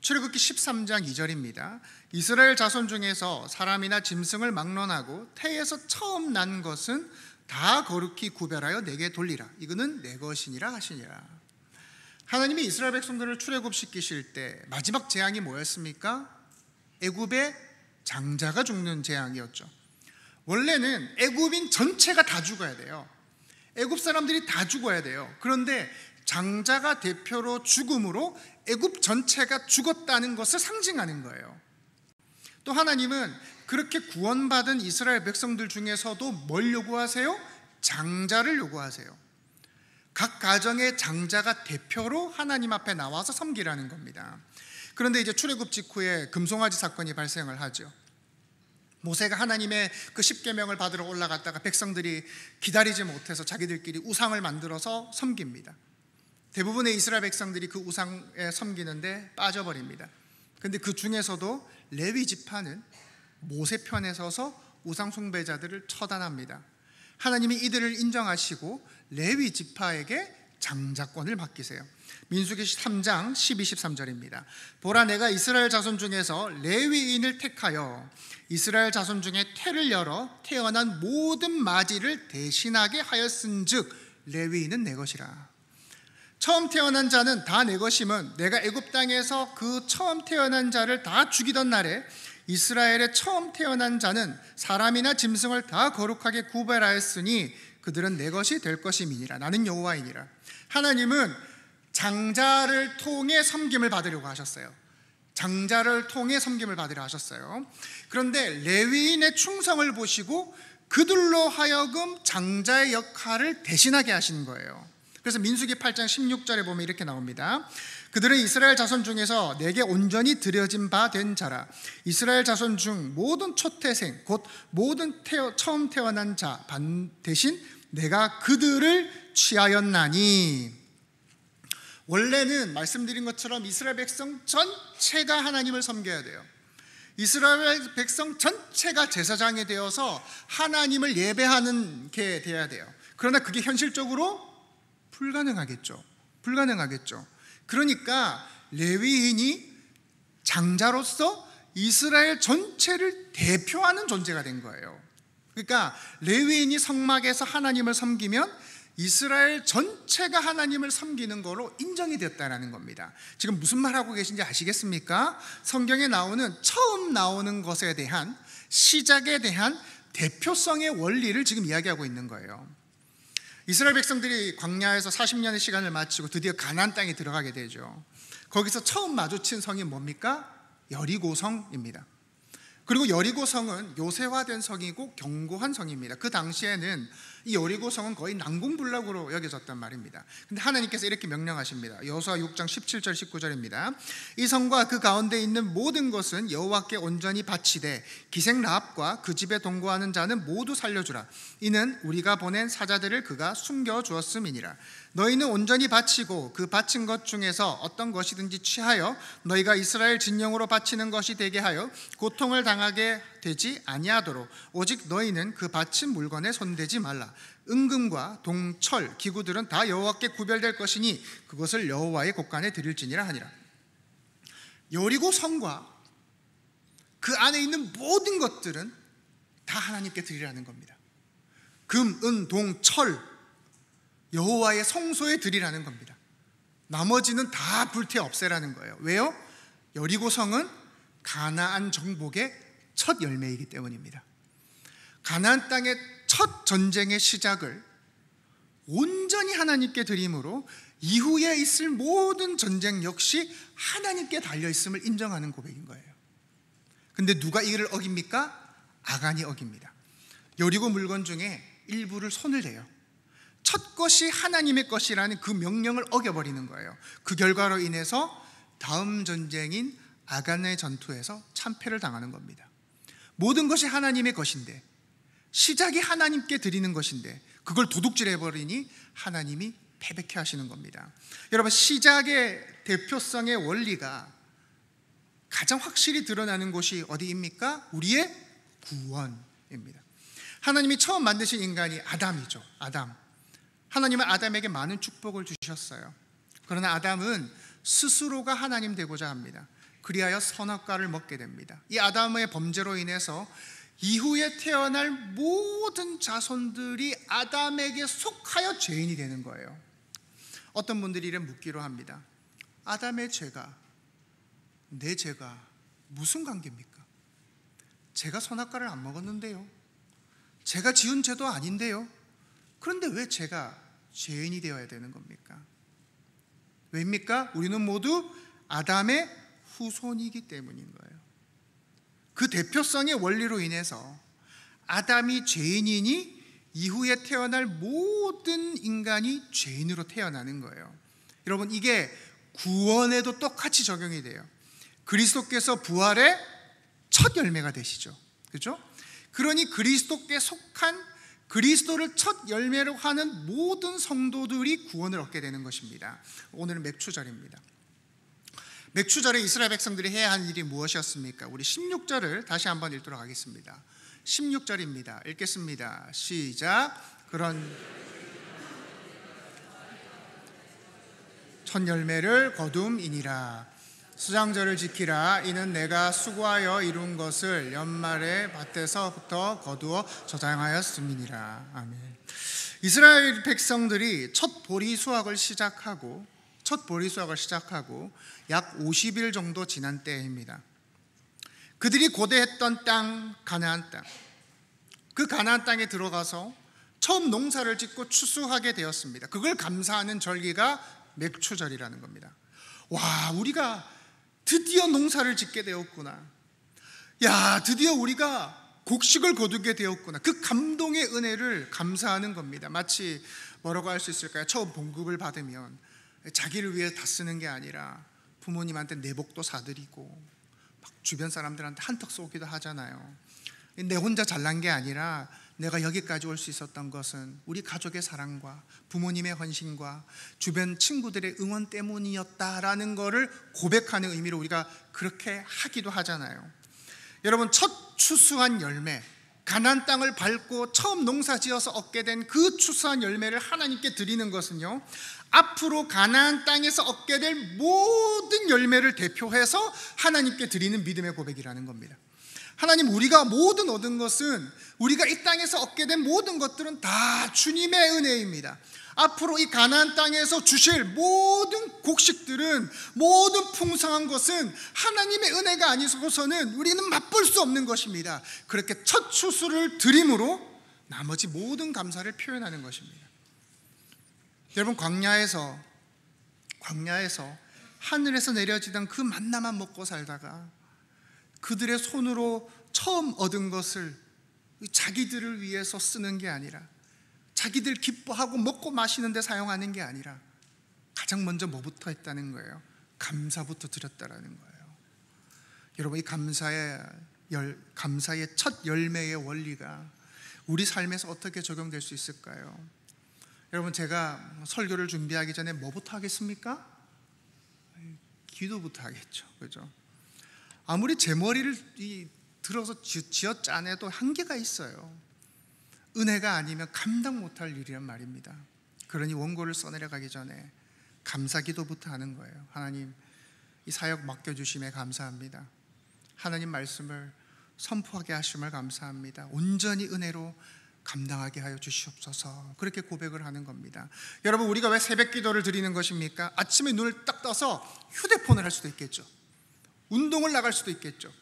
출애굽기 13장 2절입니다. 이스라엘 자손 중에서 사람이나 짐승을 막론하고 태에서 처음 난 것은 다 거룩히 구별하여 내게 돌리라. 이거는 내 것이니라 하시니라. 하나님이 이스라엘 백성들을 출애굽시키실 때 마지막 재앙이 뭐였습니까? 애굽의 장자가 죽는 재앙이었죠. 원래는 애굽인 전체가 다 죽어야 돼요. 애굽 사람들이 다 죽어야 돼요. 그런데 장자가 대표로 죽음으로 애굽 전체가 죽었다는 것을 상징하는 거예요. 또 하나님은 그렇게 구원받은 이스라엘 백성들 중에서도 뭘 요구하세요? 장자를 요구하세요. 각 가정의 장자가 대표로 하나님 앞에 나와서 섬기라는 겁니다. 그런데 이제 출애굽 직후에 금송아지 사건이 발생을 하죠. 모세가 하나님의 그 십계명을 받으러 올라갔다가 백성들이 기다리지 못해서 자기들끼리 우상을 만들어서 섬깁니다. 대부분의 이스라엘 백성들이 그 우상에 섬기는데 빠져버립니다. 그런데 그 중에서도 레위 지파는 모세 편에 서서 우상 숭배자들을 처단합니다. 하나님이 이들을 인정하시고 레위 지파에게 장자권을 맡기세요. 민수기 3장 12, 13절입니다. 보라, 내가 이스라엘 자손 중에서 레위인을 택하여 이스라엘 자손 중에 태를 열어 태어난 모든 마지를 대신하게 하였은즉 레위인은 내 것이라. 처음 태어난 자는 다 내 것임은 내가 애굽 땅에서 그 처음 태어난 자를 다 죽이던 날에 이스라엘의 처음 태어난 자는 사람이나 짐승을 다 거룩하게 구별하였으니 그들은 내 것이 될 것임이니라. 나는 여호와이니라. 하나님은 장자를 통해 섬김을 받으려고 하셨어요. 장자를 통해 섬김을 받으려 하셨어요. 그런데 레위인의 충성을 보시고 그들로 하여금 장자의 역할을 대신하게 하신 거예요. 그래서 민수기 8장 16절에 보면 이렇게 나옵니다. 그들은 이스라엘 자손 중에서 내게 온전히 드려진 바 된 자라. 이스라엘 자손 중 모든 초태생 곧 모든 처음 태어난 자 대신 내가 그들을 취하였나니. 원래는 말씀드린 것처럼 이스라엘 백성 전체가 하나님을 섬겨야 돼요. 이스라엘 백성 전체가 제사장이 되어서 하나님을 예배하는 게 돼야 돼요. 그러나 그게 현실적으로 불가능하겠죠. 그러니까 레위인이 장자로서 이스라엘 전체를 대표하는 존재가 된 거예요. 그러니까 레위인이 성막에서 하나님을 섬기면 이스라엘 전체가 하나님을 섬기는 거로 인정이 됐다는 겁니다. 지금 무슨 말하고 계신지 아시겠습니까? 성경에 나오는 처음 나오는 것에 대한 시작에 대한 대표성의 원리를 지금 이야기하고 있는 거예요. 이스라엘 백성들이 광야에서 40년의 시간을 마치고 드디어 가나안 땅에 들어가게 되죠. 거기서 처음 마주친 성이 뭡니까? 여리고성입니다. 그리고 여리고성은 요새화된 성이고 견고한 성입니다. 그 당시에는 이 여리고성은 거의 난공불락으로 여겨졌단 말입니다. 근데 하나님께서 이렇게 명령하십니다. 여호수아 6장 17절 19절입니다. 이 성과 그 가운데 있는 모든 것은 여호와께 온전히 바치되 기생 라합과 그 집에 동거하는 자는 모두 살려주라. 이는 우리가 보낸 사자들을 그가 숨겨주었음이니라. 너희는 온전히 바치고 그 바친 것 중에서 어떤 것이든지 취하여 너희가 이스라엘 진영으로 바치는 것이 되게 하여 고통을 당하게 되지 아니하도록 오직 너희는 그 바친 물건에 손대지 말라. 은금과 동철 기구들은 다 여호와께 구별될 것이니 그것을 여호와의 곳간에 드릴지니라 하니라. 여리고 성과 그 안에 있는 모든 것들은 다 하나님께 드리라는 겁니다. 금, 은, 동, 철 여호와의 성소에 드리라는 겁니다. 나머지는 다 불태 없애라는 거예요. 왜요? 여리고 성은 가나안 정복의 첫 열매이기 때문입니다. 가나안 땅의 첫 전쟁의 시작을 온전히 하나님께 드림으로 이후에 있을 모든 전쟁 역시 하나님께 달려있음을 인정하는 고백인 거예요. 근데 누가 이를 어깁니까? 아간이 어깁니다. 여리고 물건 중에 일부를 손을 대요. 첫 것이 하나님의 것이라는 그 명령을 어겨버리는 거예요. 그 결과로 인해서 다음 전쟁인 아간의 전투에서 참패를 당하는 겁니다. 모든 것이 하나님의 것인데, 시작이 하나님께 드리는 것인데 그걸 도둑질해버리니 하나님이 패배케 하시는 겁니다. 여러분, 시작의 대표성의 원리가 가장 확실히 드러나는 곳이 어디입니까? 우리의 구원입니다. 하나님이 처음 만드신 인간이 아담이죠. 아담. 하나님은 아담에게 많은 축복을 주셨어요. 그러나 아담은 스스로가 하나님 되고자 합니다. 그리하여 선악과를 먹게 됩니다. 이 아담의 범죄로 인해서 이후에 태어날 모든 자손들이 아담에게 속하여 죄인이 되는 거예요. 어떤 분들이 이래 묻기로 합니다. 아담의 죄가, 내 죄가 무슨 관계입니까? 제가 선악과를 안 먹었는데요. 제가 지은 죄도 아닌데요. 그런데 왜 제가 죄인이 되어야 되는 겁니까? 왜입니까? 우리는 모두 아담의 후손이기 때문인 거예요. 그 대표성의 원리로 인해서 아담이 죄인이니 이후에 태어날 모든 인간이 죄인으로 태어나는 거예요. 여러분, 이게 구원에도 똑같이 적용이 돼요. 그리스도께서 부활의 첫 열매가 되시죠. 그렇죠? 그러니 그리스도께 속한, 그리스도를 첫 열매로 하는 모든 성도들이 구원을 얻게 되는 것입니다. 오늘은 맥추절입니다. 맥추절에 이스라엘 백성들이 해야 하는 일이 무엇이었습니까? 우리 16절을 다시 한번 읽도록 하겠습니다. 16절입니다. 읽겠습니다. 시작. 그런 첫 열매를 거둠이니라. 수장절을 지키라. 이는 내가 수고하여 이룬 것을 연말에 밭에서부터 거두어 저장하였음이니라. 아멘. 이스라엘 백성들이 첫 보리 수확을 시작하고 약 50일 정도 지난 때입니다. 그들이 고대했던 땅, 가나안 땅, 그 가나안 땅에 들어가서 처음 농사를 짓고 추수하게 되었습니다. 그걸 감사하는 절기가 맥추절이라는 겁니다. 와, 우리가 드디어 농사를 짓게 되었구나. 야, 드디어 우리가 곡식을 거두게 되었구나. 그 감동의 은혜를 감사하는 겁니다. 마치 뭐라고 할 수 있을까요? 처음 봉급을 받으면 자기를 위해 다 쓰는 게 아니라 부모님한테 내복도 사드리고 막 주변 사람들한테 한턱 쏘기도 하잖아요. 내 혼자 잘난 게 아니라 내가 여기까지 올 수 있었던 것은 우리 가족의 사랑과 부모님의 헌신과 주변 친구들의 응원 때문이었다라는 것을 고백하는 의미로 우리가 그렇게 하기도 하잖아요. 여러분, 첫 추수한 열매, 가나안 땅을 밟고 처음 농사지어서 얻게 된 그 추수한 열매를 하나님께 드리는 것은요, 앞으로 가나안 땅에서 얻게 될 모든 열매를 대표해서 하나님께 드리는 믿음의 고백이라는 겁니다. 하나님, 우리가 모든 얻은 것은, 우리가 이 땅에서 얻게 된 모든 것들은 다 주님의 은혜입니다. 앞으로 이 가나안 땅에서 주실 모든 곡식들은, 모든 풍성한 것은 하나님의 은혜가 아니고서는 우리는 맛볼 수 없는 것입니다. 그렇게 첫 추수를 드림으로 나머지 모든 감사를 표현하는 것입니다. 여러분, 광야에서 하늘에서 내려지던 그 만나만 먹고 살다가 그들의 손으로 처음 얻은 것을 자기들을 위해서 쓰는 게 아니라, 자기들 기뻐하고 먹고 마시는 데 사용하는 게 아니라 가장 먼저 뭐부터 했다는 거예요? 감사부터 드렸다라는 거예요. 여러분, 이 감사의 첫 열매의 원리가 우리 삶에서 어떻게 적용될 수 있을까요? 여러분, 제가 설교를 준비하기 전에 뭐부터 하겠습니까? 기도부터 하겠죠. 그죠? 아무리 제 머리를 들어서 쥐어 짜내도 한계가 있어요. 은혜가 아니면 감당 못할 일이란 말입니다. 그러니 원고를 써내려가기 전에 감사 기도부터 하는 거예요. 하나님, 이 사역 맡겨주심에 감사합니다. 하나님 말씀을 선포하게 하심을 감사합니다. 온전히 은혜로 감당하게 하여 주시옵소서. 그렇게 고백을 하는 겁니다. 여러분, 우리가 왜 새벽 기도를 드리는 것입니까? 아침에 눈을 딱 떠서 휴대폰을 할 수도 있겠죠. 운동을 나갈 수도 있겠죠.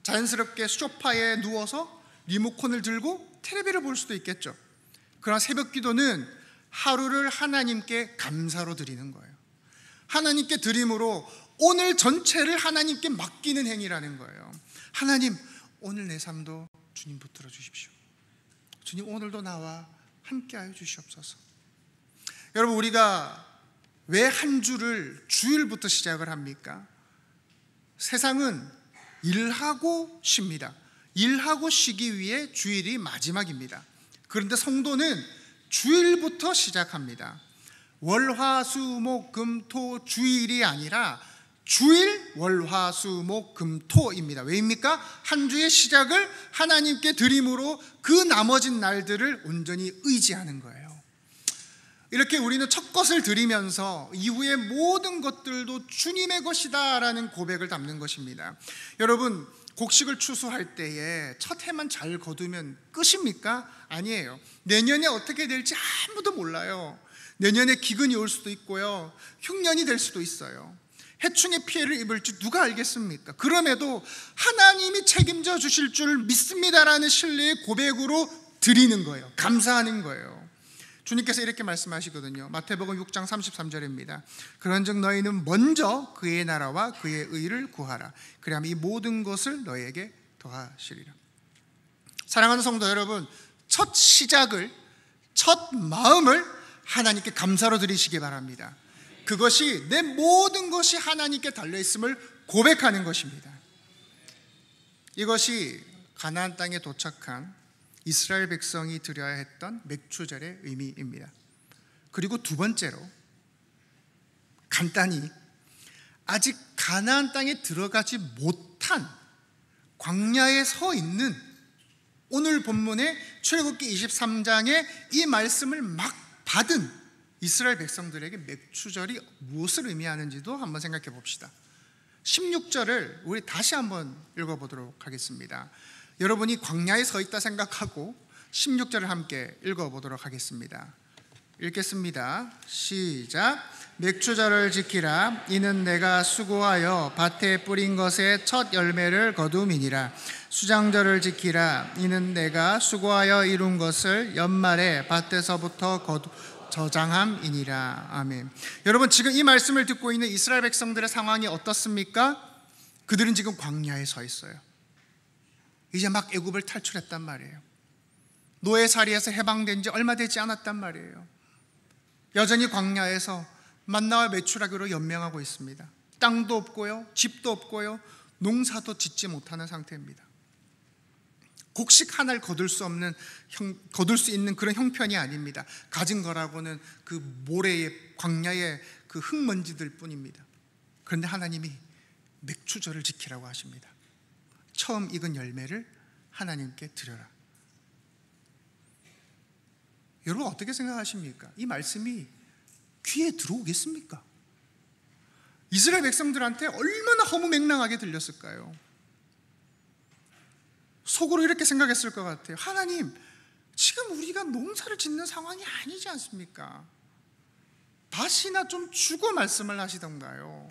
자연스럽게 소파에 누워서 리모컨을 들고 텔레비를 볼 수도 있겠죠. 그러나 새벽 기도는 하루를 하나님께 감사로 드리는 거예요. 하나님께 드림으로 오늘 전체를 하나님께 맡기는 행위라는 거예요. 하나님, 오늘 내 삶도 주님 붙들어 주십시오. 주님, 오늘도 나와 함께하여 주시옵소서. 여러분, 우리가 왜 한 주를 주일부터 시작을 합니까? 세상은 일하고 쉽니다. 일하고 쉬기 위해 주일이 마지막입니다. 그런데 성도는 주일부터 시작합니다. 월화수목금토 주일이 아니라 주일 월화수목금토입니다. 왜입니까? 한 주의 시작을 하나님께 드림으로 그 나머진 날들을 온전히 의지하는 거예요. 이렇게 우리는 첫 것을 드리면서 이후의 모든 것들도 주님의 것이다 라는 고백을 담는 것입니다. 여러분, 곡식을 추수할 때에 첫 해만 잘 거두면 끝입니까? 아니에요. 내년에 어떻게 될지 아무도 몰라요. 내년에 기근이 올 수도 있고요, 흉년이 될 수도 있어요. 해충의 피해를 입을지 누가 알겠습니까? 그럼에도 하나님이 책임져 주실 줄 믿습니다라는 신뢰의 고백으로 드리는 거예요. 감사하는 거예요. 주님께서 이렇게 말씀하시거든요. 마태복음 6장 33절입니다. 그런즉 너희는 먼저 그의 나라와 그의 의를 구하라. 그리하면 이 모든 것을 너희에게 더하시리라. 사랑하는 성도 여러분, 첫 시작을, 첫 마음을 하나님께 감사로 드리시기 바랍니다. 그것이 내 모든 것이 하나님께 달려있음을 고백하는 것입니다. 이것이 가나안 땅에 도착한 이스라엘 백성이 드려야 했던 맥추절의 의미입니다. 그리고 두 번째로, 간단히 아직 가나안 땅에 들어가지 못한 광야에 서 있는 오늘 본문의 출애굽기 23장의 이 말씀을 막 받은 이스라엘 백성들에게 맥추절이 무엇을 의미하는지도 한번 생각해 봅시다. 16절을 우리 다시 한번 읽어보도록 하겠습니다. 여러분이 광야에 서 있다 생각하고 16절을 함께 읽어보도록 하겠습니다. 읽겠습니다. 시작. 맥추절을 지키라. 이는 내가 수고하여 밭에 뿌린 것의 첫 열매를 거둠이니라. 수장절을 지키라. 이는 내가 수고하여 이룬 것을 연말에 밭에서부터 저장함이니라. 아멘. 여러분, 지금 이 말씀을 듣고 있는 이스라엘 백성들의 상황이 어떻습니까? 그들은 지금 광야에 서 있어요. 이제 막 애굽을 탈출했단 말이에요. 노예살이에서 해방된 지 얼마 되지 않았단 말이에요. 여전히 광야에서 만나와 메추라기로 연명하고 있습니다. 땅도 없고요, 집도 없고요, 농사도 짓지 못하는 상태입니다. 곡식 하나를 거둘 수 있는 그런 형편이 아닙니다. 가진 거라고는 그 모래의 광야의 그 흙먼지들 뿐입니다. 그런데 하나님이 맥추절을 지키라고 하십니다. 처음 익은 열매를 하나님께 드려라. 여러분, 어떻게 생각하십니까? 이 말씀이 귀에 들어오겠습니까? 이스라엘 백성들한테 얼마나 허무맹랑하게 들렸을까요? 속으로 이렇게 생각했을 것 같아요. 하나님, 지금 우리가 농사를 짓는 상황이 아니지 않습니까? 밭이나 좀 주고 말씀을 하시던가요.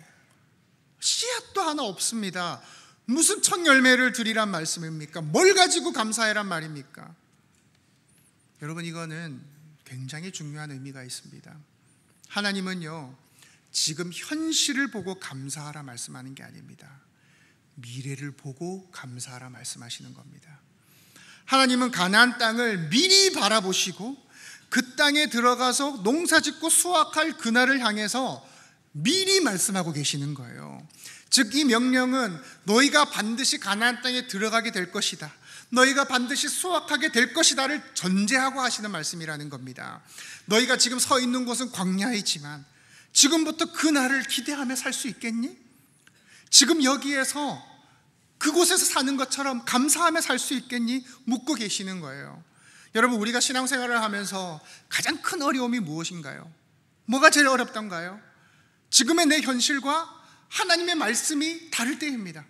씨앗도 하나 없습니다. 무슨 첫 열매를 드리란 말씀입니까? 뭘 가지고 감사해란 말입니까? 여러분, 이거는 굉장히 중요한 의미가 있습니다. 하나님은요, 지금 현실을 보고 감사하라 말씀하는 게 아닙니다. 미래를 보고 감사하라 말씀하시는 겁니다. 하나님은 가나안 땅을 미리 바라보시고 그 땅에 들어가서 농사짓고 수확할 그날을 향해서 미리 말씀하고 계시는 거예요. 즉, 이 명령은 너희가 반드시 가나안 땅에 들어가게 될 것이다, 너희가 반드시 수확하게 될 것이다를 전제하고 하시는 말씀이라는 겁니다. 너희가 지금 서 있는 곳은 광야이지만 지금부터 그 날을 기대하며 살 수 있겠니? 지금 여기에서 그곳에서 사는 것처럼 감사하며 살 수 있겠니? 묻고 계시는 거예요. 여러분, 우리가 신앙생활을 하면서 가장 큰 어려움이 무엇인가요? 뭐가 제일 어렵던가요? 지금의 내 현실과 하나님의 말씀이 다를 때입니다.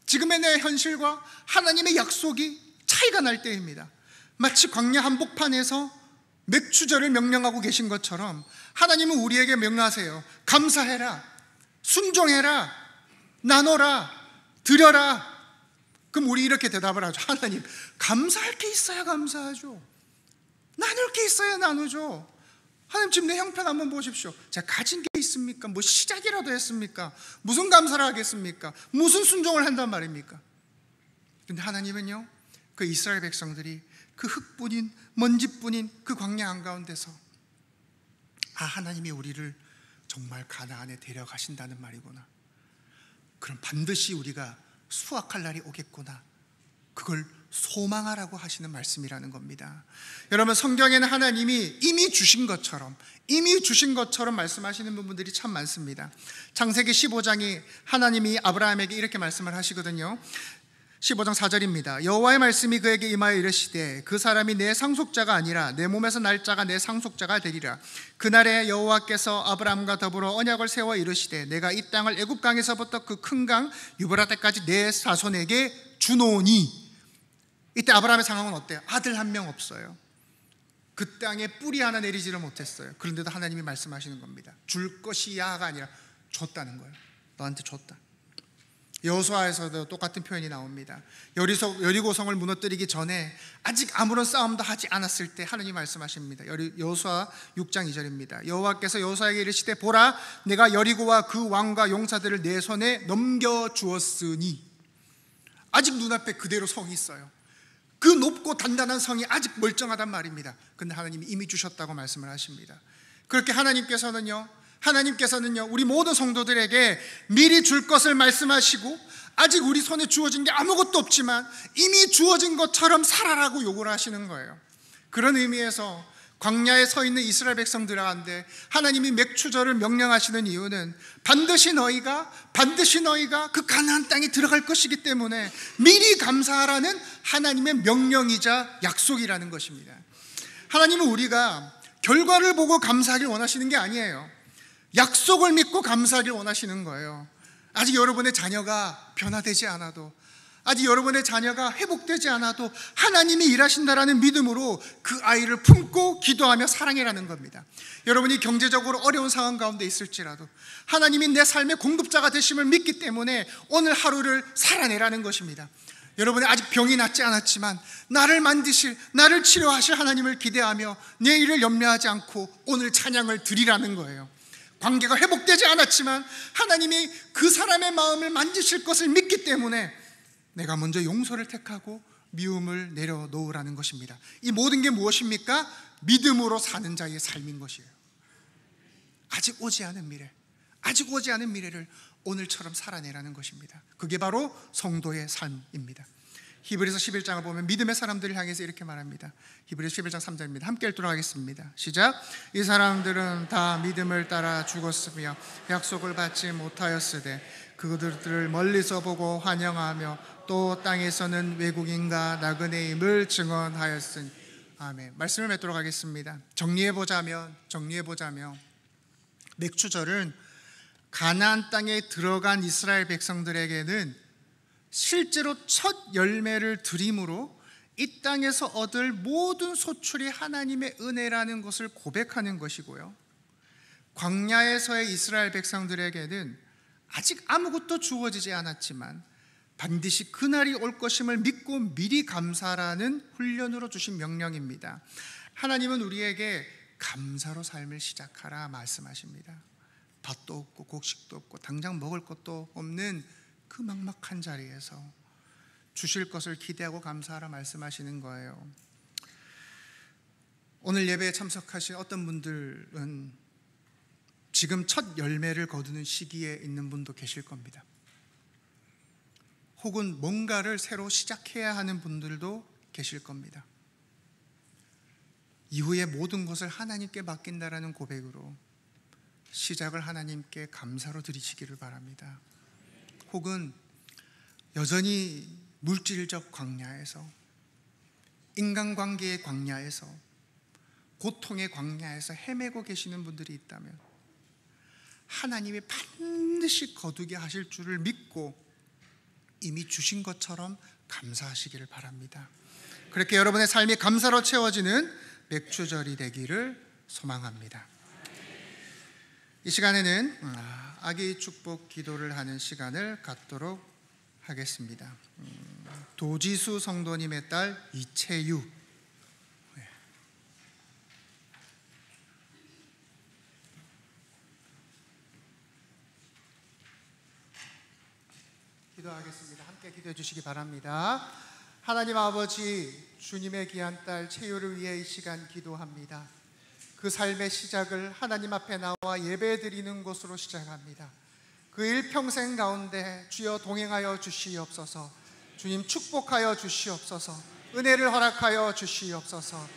지금의 내 현실과 하나님의 약속이 차이가 날 때입니다. 마치 광야 한복판에서 맥추절을 명령하고 계신 것처럼 하나님은 우리에게 명령하세요. 감사해라, 순종해라, 나눠라, 드려라. 그럼 우리 이렇게 대답을 하죠. 하나님, 감사할 게 있어야 감사하죠, 나눌 게 있어야 나누죠. 하나님, 지금 내 형편 한번 보십시오. 제가 가진 게 있습니까? 뭐 시작이라도 했습니까? 무슨 감사를 하겠습니까? 무슨 순종을 한단 말입니까? 그런데 하나님은요, 그 이스라엘 백성들이 그 흙뿐인, 먼지뿐인 그 광야 한가운데서 하나님이 우리를 정말 가나안에 데려가신다는 말이구나, 그럼 반드시 우리가 수확할 날이 오겠구나, 그걸 소망하라고 하시는 말씀이라는 겁니다. 여러분, 성경에는 하나님이 이미 주신 것처럼 말씀하시는 부분들이 참 많습니다. 창세기 15장이 하나님이 아브라함에게 이렇게 말씀을 하시거든요. 15장 4절입니다. 여호와의 말씀이 그에게 임하여 이르시되 그 사람이 내 상속자가 아니라 내 몸에서 날 자가 내 상속자가 되리라. 그날에 여호와께서 아브라함과 더불어 언약을 세워 이르시되 내가 이 땅을 애굽 강에서부터 그 큰 강 유브라데까지 내 자손에게 주노니. 이때 아브라함의 상황은 어때요? 아들 한 명 없어요. 그 땅에 뿌리 하나 내리지를 못했어요. 그런데도 하나님이 말씀하시는 겁니다. 줄 것이야가 아니라 줬다는 거예요. 너한테 줬다. 여호수아에서도 똑같은 표현이 나옵니다. 여리고성을 무너뜨리기 전에 아직 아무런 싸움도 하지 않았을 때 하나님이 말씀하십니다. 여호수아 6장 2절입니다. 여호와께서 여호수아에게 이르시되 보라, 내가 여리고와 그 왕과 용사들을 내 손에 넘겨주었으니. 아직 눈앞에 그대로 성이 있어요. 그 높고 단단한 성이 아직 멀쩡하단 말입니다. 근데 하나님이 이미 주셨다고 말씀을 하십니다. 그렇게 하나님께서는요 우리 모든 성도들에게 미리 줄 것을 말씀하시고, 아직 우리 손에 주어진 게 아무것도 없지만 이미 주어진 것처럼 살아라고 요구를 하시는 거예요. 그런 의미에서 광야에 서 있는 이스라엘 백성들한테 하나님이 맥추절을 명령하시는 이유는 반드시 너희가 그 가나안 땅에 들어갈 것이기 때문에 미리 감사하라는 하나님의 명령이자 약속이라는 것입니다. 하나님은 우리가 결과를 보고 감사하길 원하시는 게 아니에요. 약속을 믿고 감사하길 원하시는 거예요. 아직 여러분의 자녀가 변화되지 않아도, 아직 여러분의 자녀가 회복되지 않아도 하나님이 일하신다라는 믿음으로 그 아이를 품고 기도하며 사랑해라는 겁니다. 여러분이 경제적으로 어려운 상황 가운데 있을지라도 하나님이 내 삶의 공급자가 되심을 믿기 때문에 오늘 하루를 살아내라는 것입니다. 여러분이 아직 병이 낫지 않았지만 나를 만드실, 나를 치료하실 하나님을 기대하며 내일을 염려하지 않고 오늘 찬양을 드리라는 거예요. 관계가 회복되지 않았지만 하나님이 그 사람의 마음을 만지실 것을 믿기 때문에 내가 먼저 용서를 택하고 미움을 내려놓으라는 것입니다. 이 모든 게 무엇입니까? 믿음으로 사는 자의 삶인 것이에요. 아직 오지 않은 미래를 오늘처럼 살아내라는 것입니다. 그게 바로 성도의 삶입니다. 히브리서 11장을 보면 믿음의 사람들을 향해서 이렇게 말합니다. 히브리서 11장 3절입니다. 함께 읽도록 하겠습니다. 시작. 이 사람들은 다 믿음을 따라 죽었으며 약속을 받지 못하였으되 그들을 멀리서 보고 환영하며 또 땅에서는 외국인과 나그네임을 증언하였으니. 아멘. 말씀을 맺도록 하겠습니다. 정리해보자면 맥추절은 가나안 땅에 들어간 이스라엘 백성들에게는 실제로 첫 열매를 드림으로 이 땅에서 얻을 모든 소출이 하나님의 은혜라는 것을 고백하는 것이고요, 광야에서의 이스라엘 백성들에게는 아직 아무것도 주어지지 않았지만 반드시 그날이 올 것임을 믿고 미리 감사라는 훈련으로 주신 명령입니다. 하나님은 우리에게 감사로 삶을 시작하라 말씀하십니다. 밭도 없고 곡식도 없고 당장 먹을 것도 없는 그 막막한 자리에서 주실 것을 기대하고 감사하라 말씀하시는 거예요. 오늘 예배에 참석하신 어떤 분들은 지금 첫 열매를 거두는 시기에 있는 분도 계실 겁니다. 혹은 뭔가를 새로 시작해야 하는 분들도 계실 겁니다. 이후에 모든 것을 하나님께 맡긴다라는 고백으로 시작을 하나님께 감사로 드리시기를 바랍니다. 혹은 여전히 물질적 광야에서, 인간관계의 광야에서, 고통의 광야에서 헤매고 계시는 분들이 있다면 하나님이 반드시 거두게 하실 줄을 믿고 이미 주신 것처럼 감사하시기를 바랍니다. 그렇게 여러분의 삶이 감사로 채워지는 맥추절이 되기를 소망합니다. 이 시간에는 아기 축복 기도를 하는 시간을 갖도록 하겠습니다. 도지수 성도님의 딸 이채유, 기도하겠습니다. 함께 기도해 주시기 바랍니다. 하나님 아버지, 주님의 귀한 딸 채유를 위해 이 시간 기도합니다. 그 삶의 시작을 하나님 앞에 나와 예배드리는 것으로 시작합니다. 그 일평생 가운데 주여 동행하여 주시옵소서. 주님 축복하여 주시옵소서. 은혜를 허락하여 주시옵소서.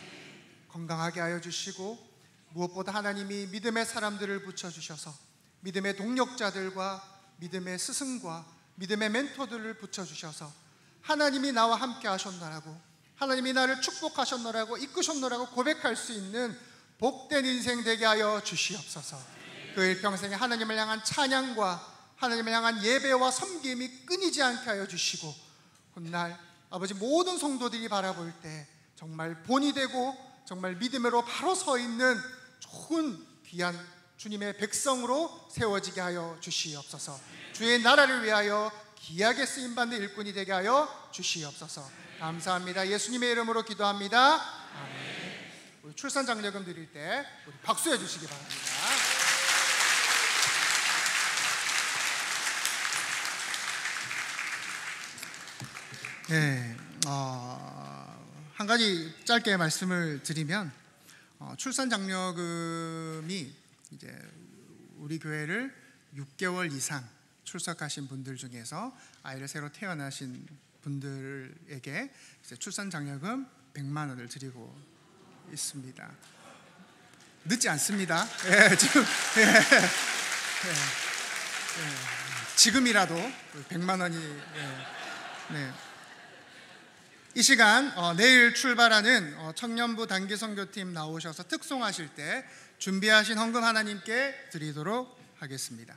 건강하게 하여 주시고 무엇보다 하나님이 믿음의 사람들을 붙여주셔서 믿음의 동력자들과 믿음의 스승과 믿음의 멘토들을 붙여주셔서 하나님이 나와 함께 하셨노라고, 하나님이 나를 축복하셨노라고, 이끄셨노라고 고백할 수 있는 복된 인생 되게 하여 주시옵소서. 그 일평생에 하나님을 향한 찬양과 하나님을 향한 예배와 섬김이 끊이지 않게 하여 주시고, 훗날 아버지 모든 성도들이 바라볼 때 정말 본이 되고 정말 믿음으로 바로 서 있는 좋은 귀한 주님의 백성으로 세워지게 하여 주시옵소서. 주의 나라를 위하여 귀하게 쓰임받는 일꾼이 되게 하여 주시옵소서. 감사합니다. 예수님의 이름으로 기도합니다. 아멘. 우리 출산 장려금 드릴 때 우리 박수해 주시기 바랍니다. 네, 한 가지 짧게 말씀을 드리면 출산 장려금이 이제 우리 교회를 6개월 이상 출석하신 분들 중에서 아이를 새로 태어나신 분들에게 이제 출산 장려금 100만 원을 드리고 있습니다. 늦지 않습니다. 예, 지금 지금이라도 100만 원이 네. 이 시간 내일 출발하는 청년부 단기 선교팀 나오셔서 특송하실 때 준비하신 헌금 하나님께 드리도록 하겠습니다.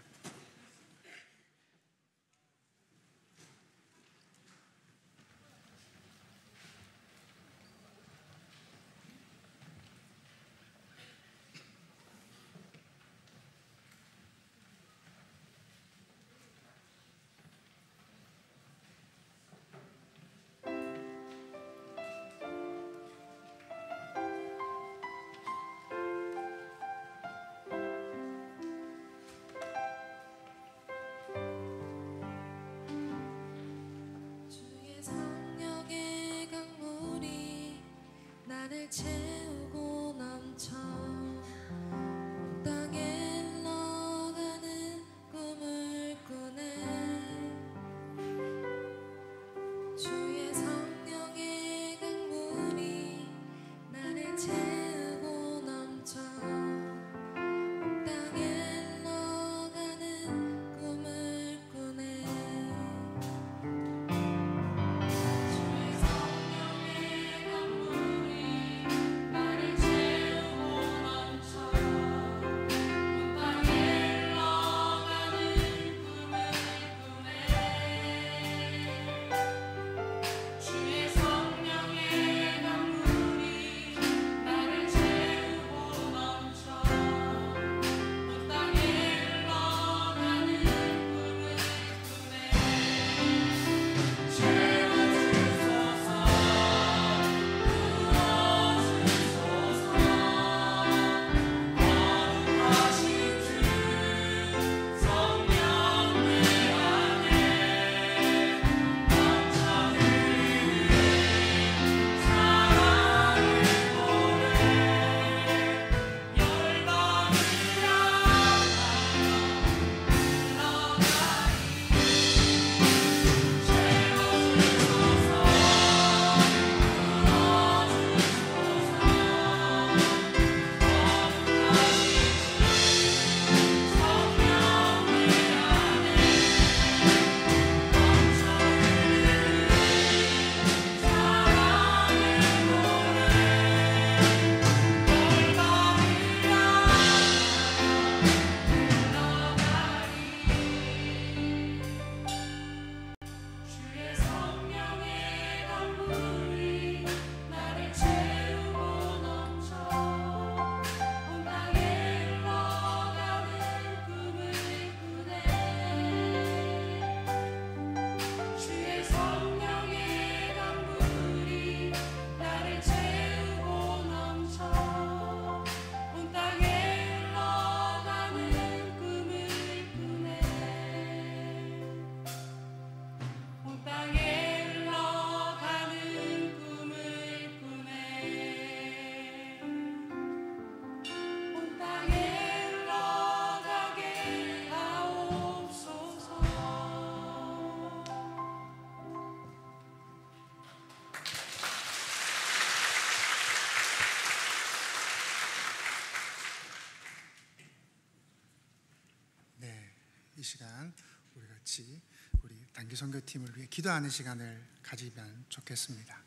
시간 우리 같이 우리 단기 선교팀을 위해 기도하는 시간을 가지면 좋겠습니다.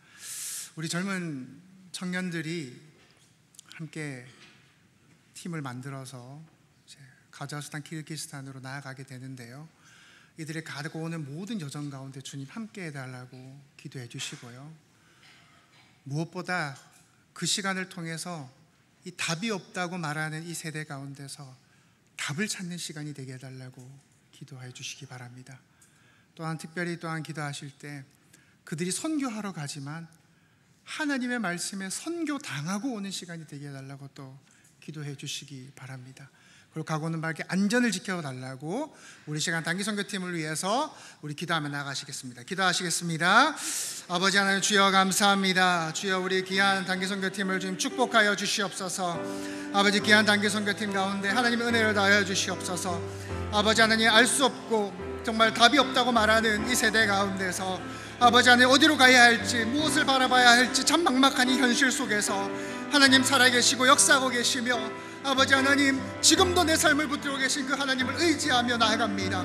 우리 젊은 청년들이 함께 팀을 만들어서 이제 카자흐스탄, 키르기스탄으로 나아가게 되는데요. 이들이 가고 오는 모든 여정 가운데 주님 함께 해달라고 기도해 주시고요. 무엇보다 그 시간을 통해서 이 답이 없다고 말하는 이 세대 가운데서 답을 찾는 시간이 되게 해달라고 기도해 주시기 바랍니다. 또한 특별히 또한 기도하실 때 그들이 선교하러 가지만 하나님의 말씀에 선교당하고 오는 시간이 되게 해달라고 또 기도해 주시기 바랍니다. 그리고 가고는 밝게 안전을 지켜달라고 우리 시간 단기 선교팀을 위해서 우리 기도하며 나가시겠습니다. 기도하시겠습니다. 아버지 하나님, 주여 감사합니다. 주여, 우리 귀한 단기 선교팀을 주님 축복하여 주시옵소서. 아버지, 귀한 단기 선교팀 가운데 하나님의 은혜를 다하여 주시옵소서. 아버지 하나님, 알 수 없고 정말 답이 없다고 말하는 이 세대 가운데서 아버지 하나님, 어디로 가야 할지, 무엇을 바라봐야 할지 참 막막한 이 현실 속에서 하나님 살아계시고 역사하고 계시며 아버지 하나님, 지금도 내 삶을 붙들고 계신 그 하나님을 의지하며 나아갑니다.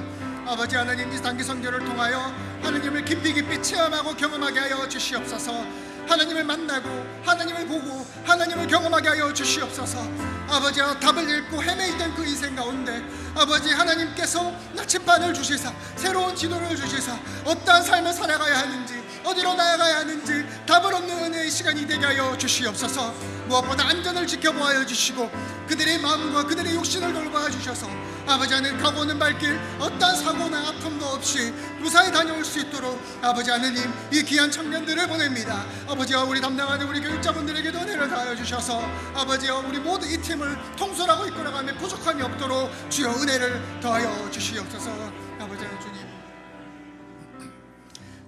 아버지 하나님, 이 단기 선교를 통하여 하나님을 깊이 체험하고 경험하게 하여 주시옵소서. 하나님을 만나고 하나님을 보고 하나님을 경험하게 하여 주시옵소서. 아버지, 답을 잃고 헤매있던 그 인생 가운데 아버지 하나님께서 나침반을 주시사 새로운 지도를 주시사 어떠한 삶을 살아가야 하는지, 어디로 나아가야 하는지 답을 얻는 은혜의 시간이 되게 하여 주시옵소서. 무엇보다 안전을 지켜보아 주시고 그들의 마음과 그들의 욕심을 돌봐 주셔서 아버지 하나님, 가고 오는 발길 어떠한 사고나 아픔도 없이 무사히 다녀올 수 있도록 아버지 하나님, 이 귀한 청년들을 보냅니다. 아버지와 우리 담당하는 우리 교육자분들에게도 은혜를 다하여 주셔서 아버지와 우리 모두 이 팀을 통솔하고 이끌어가며 부족함이 없도록 주여 은혜를 더하여 주시옵소서. 아버지 하나님, 주님,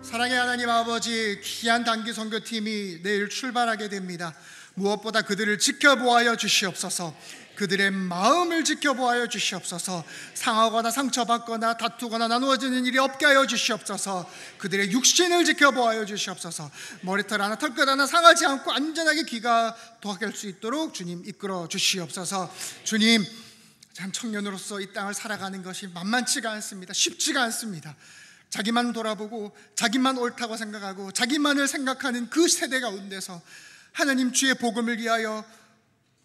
사랑의 하나님 아버지, 귀한 단기 선교팀이 내일 출발하게 됩니다. 무엇보다 그들을 지켜보아여 주시옵소서. 그들의 마음을 지켜보아여 주시옵소서. 상하거나 상처받거나 다투거나 나누어지는 일이 없게 하여 주시옵소서. 그들의 육신을 지켜보아여 주시옵소서. 머리털 하나 털끝 하나 상하지 않고 안전하게 귀가 도학할 수 있도록 주님 이끌어 주시옵소서. 주님, 참 청년으로서 이 땅을 살아가는 것이 만만치가 않습니다. 쉽지가 않습니다. 자기만 돌아보고 자기만 옳다고 생각하고 자기만을 생각하는 그 세대 가운데서 하나님 주의 복음을 위하여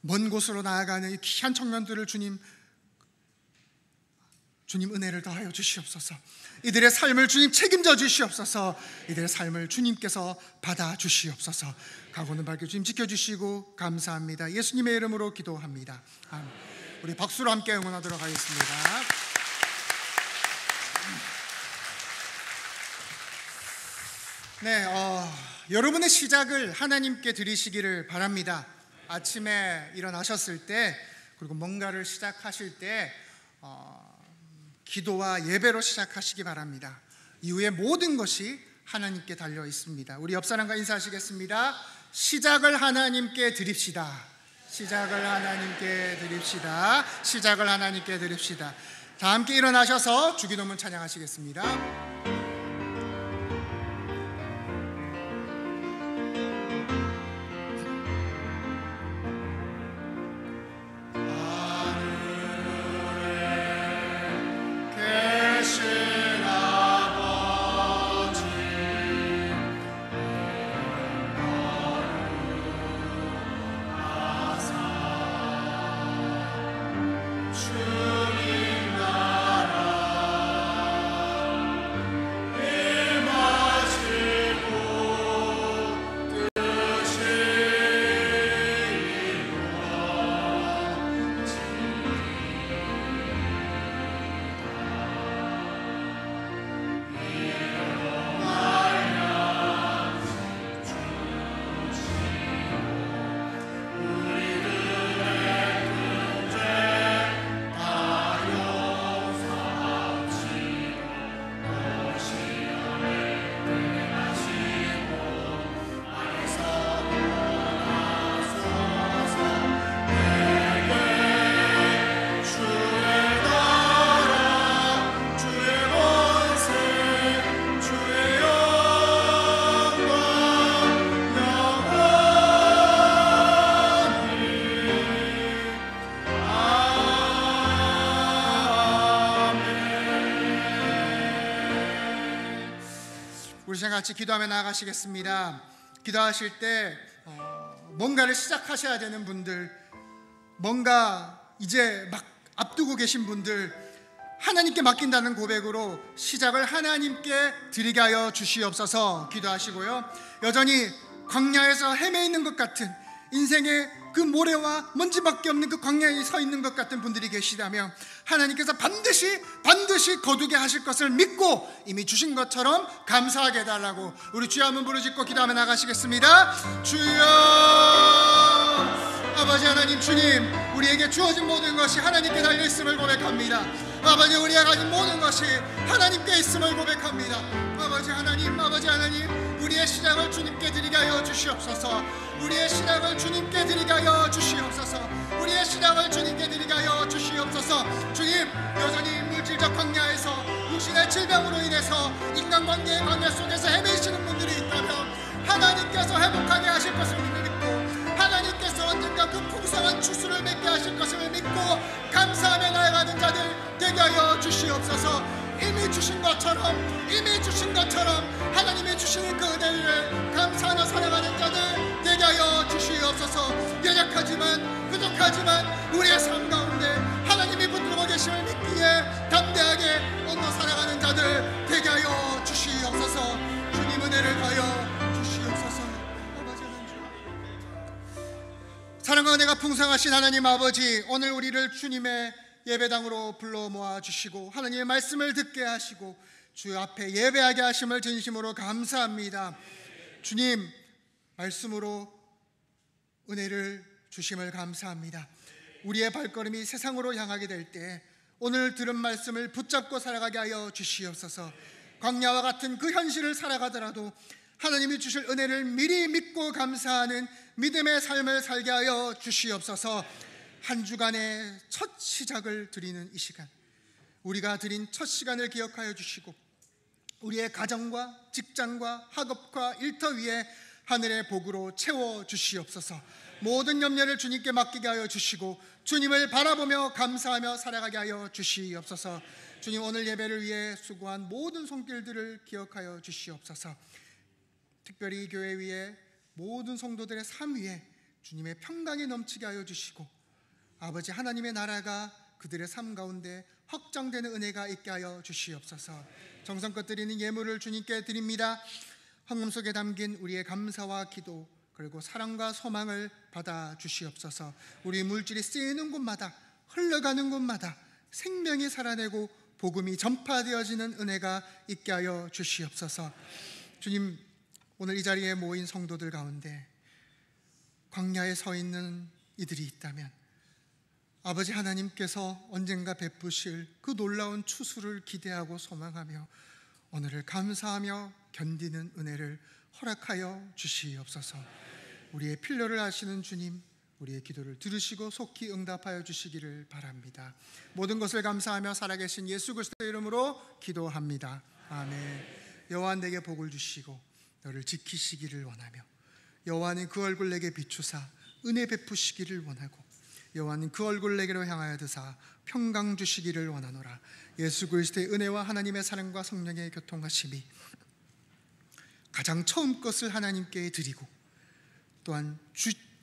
먼 곳으로 나아가는 이 귀한 청년들을 주님 은혜를 더하여 주시옵소서. 이들의 삶을 주님 책임져 주시옵소서. 이들의 삶을 주님께서 받아 주시옵소서. 가고는 밝게 주님 지켜주시고 감사합니다. 예수님의 이름으로 기도합니다. 아멘. 우리 박수로 함께 응원하도록 하겠습니다. 네, 여러분의 시작을 하나님께 드리시기를 바랍니다. 아침에 일어나셨을 때, 그리고 뭔가를 시작하실 때 기도와 예배로 시작하시기 바랍니다. 이후에 모든 것이 하나님께 달려 있습니다. 우리 옆 사람과 인사하시겠습니다. 시작을 하나님께 드립시다. 시작을 하나님께 드립시다. 시작을 하나님께 드립시다. 다 함께 일어나셔서 주기도문 찬양하시겠습니다. 우리 시간 같이 기도하며 나아가시겠습니다. 기도하실 때 뭔가를 시작하셔야 되는 분들, 뭔가 이제 막 앞두고 계신 분들, 하나님께 맡긴다는 고백으로 시작을 하나님께 드리게 하여 주시옵소서 기도하시고요. 여전히 광야에서 헤매 있는 것 같은, 인생의 그 모래와 먼지밖에 없는 그 광야에 서 있는 것 같은 분들이 계시다면 하나님께서 반드시 거두게 하실 것을 믿고 이미 주신 것처럼 감사하게 해달라고 우리 주여 한번 부르짖고 기도하며 나가시겠습니다. 주여, 아버지 하나님, 주님, 우리에게 주어진 모든 것이 하나님께 달려있음을 고백합니다. 아버지, 우리가 가진 모든 것이 하나님께 있음을 고백합니다. 아버지 하나님, 우리의 시작을 주님께 드리게 하여 주시옵소서. 우리의 시작을 주님께 드리게 하여 주시옵소서. 우리의 시작을 주님께 드리게 하여 주시옵소서. 주님, 여전히 물질적 광야에서 육신의 질병으로 인해서 인간관계의 광야 속에서 헤매시는 분들이 있다면 하나님께서 회복하게 하실 것을 믿고, 하나님께서 언젠가 그 풍성한 추수를 맺게 하실 것을 믿고 감사하며 나아가는 자들 되게 하여 주시옵소서. 이미 주신 것처럼 하나님이 주시는 그 은혜를 감사하며 살아가는 자들 되게 하여 주시옵소서. 연약하지만 부족하지만 우리의 삶 가운데 하나님이 붙들고 계심을 믿기에 담대하게 얹어 살아가는 자들 되게 하여 주시옵소서. 주님 은혜를 하여 주시옵소서. 아버지 하나님, 사랑과 은혜가 풍성하신 하나님 아버지, 오늘 우리를 주님의 예배당으로 불러 모아주시고 하나님의 말씀을 듣게 하시고 주 앞에 예배하게 하심을 진심으로 감사합니다. 주님, 말씀으로 은혜를 주심을 감사합니다. 우리의 발걸음이 세상으로 향하게 될 때 오늘 들은 말씀을 붙잡고 살아가게 하여 주시옵소서. 광야와 같은 그 현실을 살아가더라도 하나님이 주실 은혜를 미리 믿고 감사하는 믿음의 삶을 살게 하여 주시옵소서. 한 주간의 첫 시작을 드리는 이 시간, 우리가 드린 첫 시간을 기억하여 주시고 우리의 가정과 직장과 학업과 일터 위에 하늘의 복으로 채워 주시옵소서. 모든 염려를 주님께 맡기게 하여 주시고 주님을 바라보며 감사하며 살아가게 하여 주시옵소서. 주님, 오늘 예배를 위해 수고한 모든 손길들을 기억하여 주시옵소서. 특별히 교회 위에 모든 성도들의 삶 위에 주님의 평강이 넘치게 하여 주시고 아버지 하나님의 나라가 그들의 삶 가운데 확장되는 은혜가 있게 하여 주시옵소서. 정성껏 드리는 예물을 주님께 드립니다. 헌금 속에 담긴 우리의 감사와 기도 그리고 사랑과 소망을 받아 주시옵소서. 우리 물질이 쓰이는 곳마다, 흘러가는 곳마다 생명이 살아내고 복음이 전파되어지는 은혜가 있게 하여 주시옵소서. 주님, 오늘 이 자리에 모인 성도들 가운데 광야에 서 있는 이들이 있다면 아버지 하나님께서 언젠가 베푸실 그 놀라운 추수를 기대하고 소망하며 오늘을 감사하며 견디는 은혜를 허락하여 주시옵소서. 우리의 필요를 아시는 주님, 우리의 기도를 들으시고 속히 응답하여 주시기를 바랍니다. 모든 것을 감사하며 살아계신 예수 그리스도의 이름으로 기도합니다. 아멘. 여호와 내게 복을 주시고 너를 지키시기를 원하며 여호와는 그 얼굴 내게 비추사 은혜 베푸시기를 원하고 여호와는 그 얼굴 내게로 향하여 드사 평강 주시기를 원하노라. 예수 그리스도의 은혜와 하나님의 사랑과 성령의 교통하심이 가장 처음 것을 하나님께 드리고 또한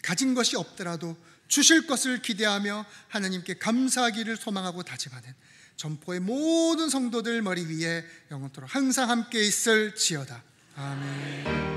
가진 것이 없더라도 주실 것을 기대하며 하나님께 감사하기를 소망하고 다짐하는 전포의 모든 성도들 머리 위에 영원토록 항상 함께 있을지어다. 아멘.